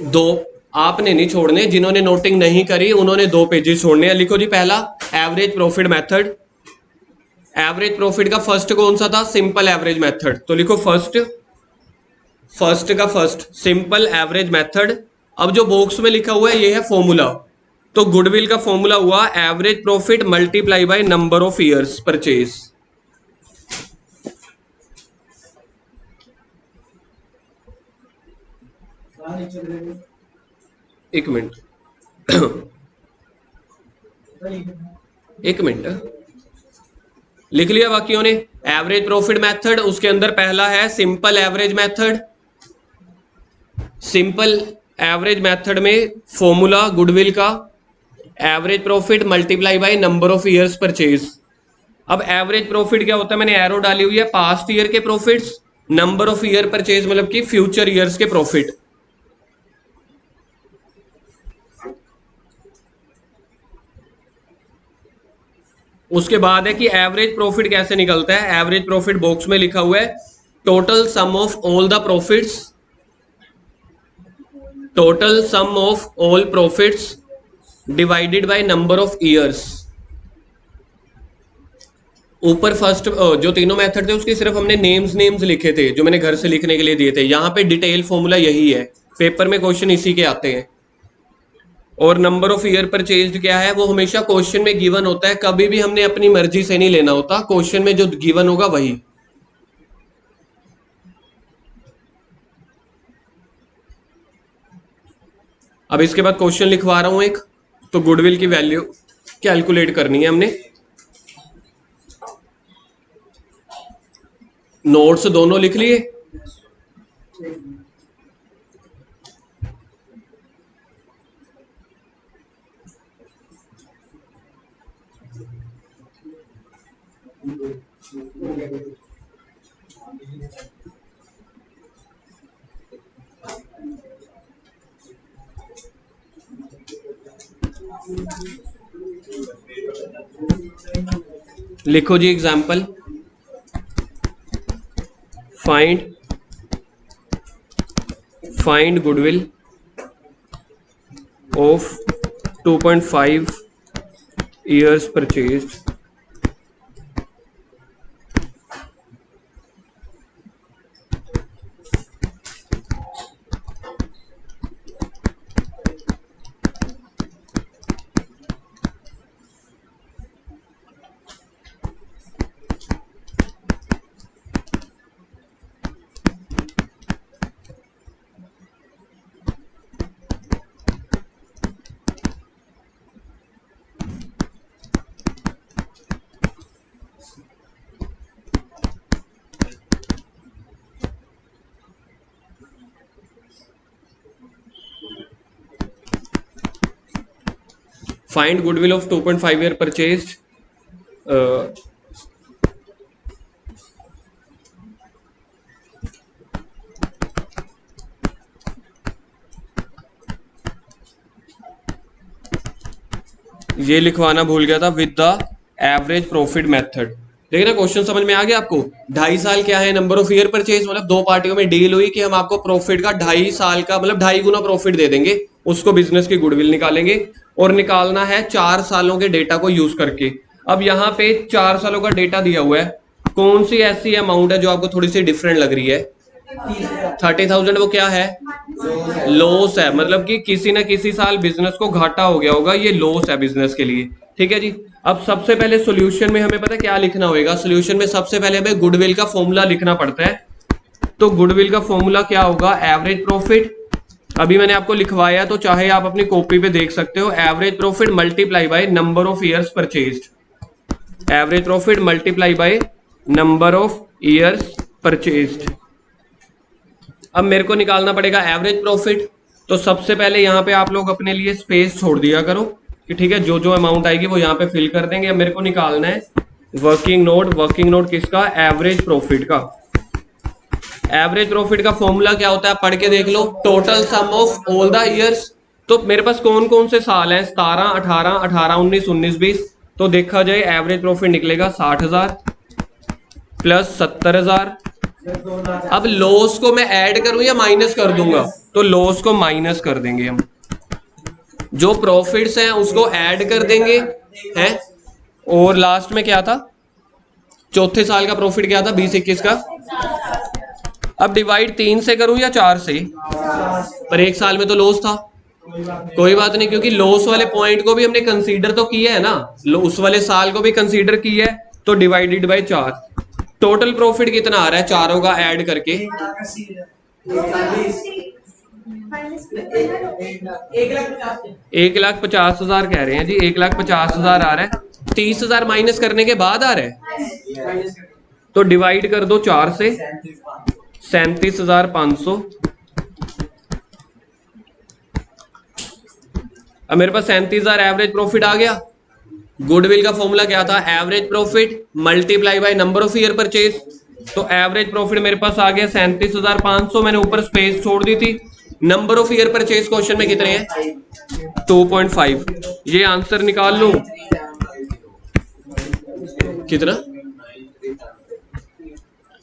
दो आपने नहीं छोड़ने, जिन्होंने नोटिंग नहीं करी उन्होंने 2 पेजेस छोड़ने हैं। लिखो जी पहला average profit method. Average profit का फर्स्ट कौन सा था, सिंपल एवरेज मेथड। तो लिखो फर्स्ट का फर्स्ट सिंपल एवरेज मेथड। अब जो बॉक्स में लिखा हुआ है ये है फॉर्मूला। तो गुडविल का फॉर्मूला हुआ average profit multiply by number of years purchase. एक मिनट लिख लिया बाकियों ने। एवरेज प्रॉफिट मेथड, उसके अंदर पहला है simple average method. Simple average method में फॉर्मूला गुडविल का average profit multiply by number of years purchase. अब एवरेज प्रॉफिट क्या होता है, मैंने एरो डाली हुई है, पास्ट ईयर के profits, number of year purchase मतलब कि फ्यूचर ईयर्स के प्रॉफिट। उसके बाद है कि एवरेज प्रॉफिट कैसे निकलता है। एवरेज प्रॉफिट बॉक्स में लिखा हुआ है total sum of all the profits, total sum of all profits divided by number of years. ऊपर फर्स्ट जो तीनों मेथड थे उसके सिर्फ हमने नेम्स लिखे थे जो मैंने घर से लिखने के लिए दिए थे। यहां पे डिटेल फॉर्मूला यही है, पेपर में क्वेश्चन इसी के आते हैं। और नंबर ऑफ ईयर परचेज्ड क्या है, वो हमेशा क्वेश्चन में गिवन होता है, कभी भी हमने अपनी मर्जी से नहीं लेना होता, क्वेश्चन में जो गिवन होगा वही। अब इसके बाद क्वेश्चन लिखवा रहा हूं एक, तो गुडविल की वैल्यू कैलकुलेट करनी है हमने। नोट्स दोनों लिख लिए? लिखो जी example, find goodwill of 2.5 years purchased find goodwill of 2.5 year purchased ये लिखवाना भूल गया था, with the average profit method. देखिए ना क्वेश्चन समझ में आ गया आपको। 2.5 साल क्या है, नंबर ऑफ ईयर परचेज, मतलब दो पार्टियों में डील हुई कि हम आपको प्रॉफिट का 2.5 साल का मतलब 2.5 गुना प्रॉफिट दे देंगे, उसको बिजनेस की गुडविल निकालेंगे और निकालना है 4 सालों के डेटा को यूज करके। अब यहाँ पे 4 सालों का डेटा दिया हुआ है, कौन सी ऐसी अमाउंट है जो आपको थोड़ी सी डिफरेंट लग रही है? 30,000 वो क्या है? लॉस है, मतलब कि किसी ना किसी साल बिजनेस को घाटा हो गया होगा, ये लॉस है बिजनेस के लिए। ठीक है जी। अब सबसे पहले सॉल्यूशन में हमें पता है क्या लिखना होगा, सॉल्यूशन में सबसे पहले हमें गुडविल का फॉर्मूला लिखना पड़ता है। तो गुडविल का फॉर्मूला क्या होगा? एवरेज प्रॉफिट, अभी मैंने आपको लिखवाया तो चाहे आप अपनी कॉपी पे देख सकते हो, average profit multiply by number of years purchased, average profit multiply by number of years purchased. अब मेरे को निकालना पड़ेगा एवरेज प्रॉफिट, तो सबसे पहले यहाँ पे आप लोग अपने लिए स्पेस छोड़ दिया करो कि ठीक है, जो जो अमाउंट आएगी वो यहाँ पे फिल कर देंगे। अब मेरे को निकालना है वर्किंग नोट किसका? एवरेज प्रॉफिट का। एवरेज प्रॉफिट का फॉर्मूला क्या होता है, आप पढ़ के देख लो, total sum of all the years. तो मेरे पास कौन कौन से साल हैं? 17, 18, 19, 20। तो देखा जाए एवरेज प्रॉफिट निकलेगा 60,000 प्लस 70,000। अब लॉस को मैं ऐड करूं या माइनस कर दूंगा? तो लॉस को माइनस कर देंगे हम, जो प्रॉफिट्स हैं उसको ऐड कर देंगे हैं। और लास्ट में क्या था? चौथे साल का प्रॉफिट क्या था? 20-21 का। अब डिवाइड 3 से करूं या 4 से? पर एक साल में तो लॉस था, कोई बात नहीं, क्योंकि लॉस वाले पॉइंट को भी हमने कंसीडर तो किया है ना, उस वाले साल को भी कंसीडर किया है, तो डिवाइडेड बाय 4। टोटल प्रॉफिट कितना आ रहा है चारों का ऐड करके? 1,50,000 कह रहे हैं जी, 1,50,000 आ रहा है। 30,000 माइनस करने के बाद आ रहा है, तो डिवाइड कर दो 4 से, 37,500। अब मेरे पास 37,000 एवरेज प्रॉफिट आ गया। गुडविल का फॉर्मूला क्या था? Average profit multiply by number of year purchase. तो एवरेज प्रॉफिट मेरे पास आ गया 37,500, मैंने ऊपर स्पेस छोड़ दी थी। Number of year purchase question में कितने हैं? 2.5। ये आंसर निकाल लो कितना?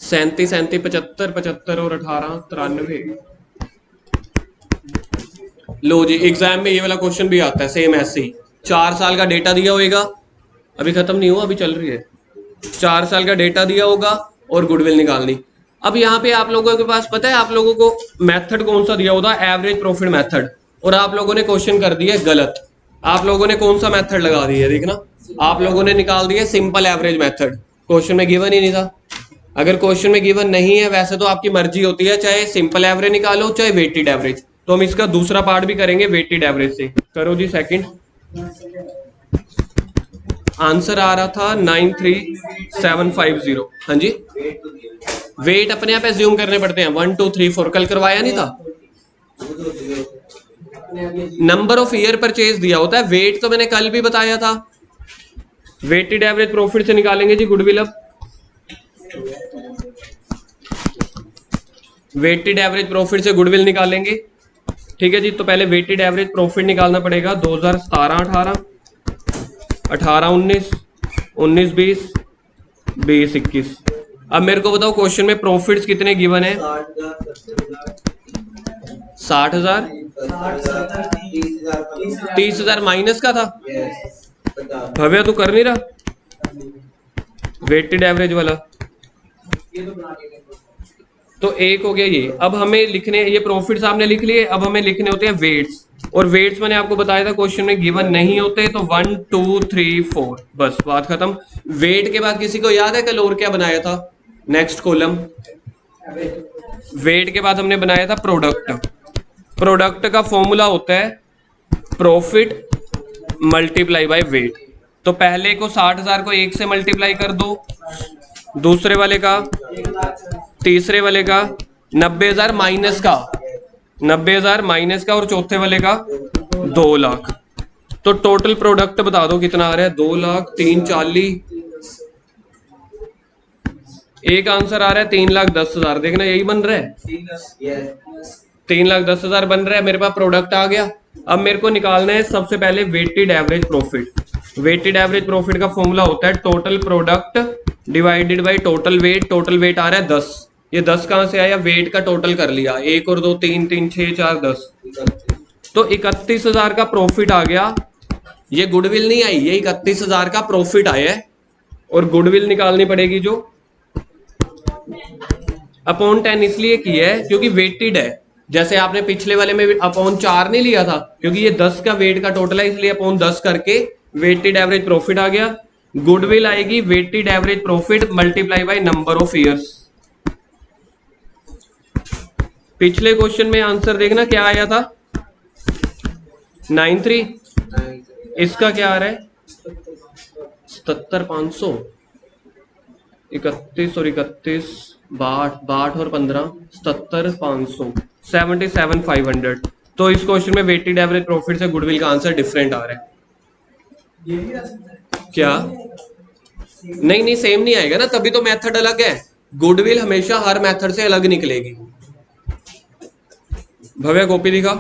37, 75, 75 और 18, 93। लो जी, एग्जाम में ये वाला क्वेश्चन भी आता है सेम ऐसे ही। 4 साल का डेटा दिया होगा, अभी खत्म नहीं हुआ, अभी चल रही है। 4 साल का डेटा दिया होगा और गुडविल निकालनी। अब यहाँ पे आप लोगों के पास पता है आप लोगों को मेथड कौन सा दिया होता है? Average profit method. और आप लोगों ने क्वेश्चन कर दिया गलत। आप लोगों ने कौन सा मेथड लगा दिया, देखना, आप लोगों ने निकाल दिया सिंपल एवरेज मेथड। क्वेश्चन में गिवन ही नहीं था। अगर क्वेश्चन में गिवन नहीं है, वैसे तो आपकी मर्जी होती है, चाहे सिंपल एवरेज निकालो चाहे वेटेड एवरेज। तो हम इसका दूसरा पार्ट भी करेंगे वेटेड एवरेज से। करो जी सेकंड। आंसर आ रहा था 93750। हाँ जी, वेट अपने आप एज्यूम करने पड़ते हैं। 1 2 3 4 कल करवाया नहीं था। नंबर ऑफ ईयर परचेज दिया होता है, वेट तो मैंने कल भी बताया था। वेटेड एवरेज प्रॉफिट से निकालेंगे जी गुडविल। अब वेटेड एवरेज प्रॉफिट से गुडविल निकालेंगे। ठीक है जी, तो पहले वेटेड एवरेज प्रॉफिट निकालना पड़ेगा। 2017 18, 18 19, 19 20, 20 21। अब मेरे को बताओ क्वेश्चन में प्रॉफिट्स कितने गिवन है? 60,000, 30,000 माइनस का था। भव्या तू कर नहीं रहा वेटेड एवरेज वाला? तो एक हो गया ये। अब हमें लिखने, ये प्रॉफिट्स आपने लिख लिए, अब हमें लिखने होते हैं वेट्स। और वेट्स मैंने आपको बताया था क्वेश्चन में गिवन नहीं होते, तो 1 2 3 4, बस बात खत्म। वेट के बाद किसी को याद है कल और क्या बनाया था? Next column. वेट के बाद हमने बनाया था प्रोडक्ट। प्रोडक्ट का फॉर्मूला होता है प्रॉफिट मल्टीप्लाई बाय वेट। तो पहले को 60,000 को 1 से मल्टीप्लाई कर दो, दूसरे वाले का, तीसरे वाले का 90,000 माइनस का, 90,000 माइनस का, और चौथे वाले का 2 लाख। तो टोटल प्रोडक्ट बता दो कितना आ रहा है? 2 लाख 3 40। एक आंसर आ रहा है 3,10,000। देखना यही बन रहा है, 3,10,000 बन रहा है। मेरे पास प्रोडक्ट आ गया। अब मेरे को निकालना है सबसे पहले weighted average profit. Weighted average profit का फॉर्मूला होता है total product divided by total weight. Total weight आ रहा है 10। ये 10 कहां से आया? वेट का टोटल कर लिया, 1 और 2 3, 3 6 4 10। तो 31,000 का प्रॉफिट आ गया। ये गुडविल नहीं आई, ये 31,000 का प्रॉफिट आया है। और गुडविल निकालनी पड़ेगी जो अपॉन 10 इसलिए की है क्योंकि वेटेड है। जैसे आपने पिछले वाले में अपॉन 4 नहीं लिया था, क्योंकि ये 10 का वेट का टोटल है, इसलिए अपॉन 10 करके वेटेड एवरेज प्रॉफिट आ गया। गुडविल आएगी weighted average profit multiply by number of years. पिछले क्वेश्चन में आंसर देखना क्या आया था? 93। इसका क्या आ रहा है? 77,500। 31 और 31, 62 और 15, 77,500, 77,500। तो इस क्वेश्चन में वेटेड एवरेज प्रॉफिट से गुडविल का आंसर डिफरेंट आ रहा है। क्या? नहीं नहीं, सेम नहीं आएगा ना, तभी तो मेथड अलग है। गुडविल हमेशा हर मेथड से अलग निकलेगी। भव्या कॉपी दिखा।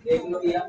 देख लो भैया।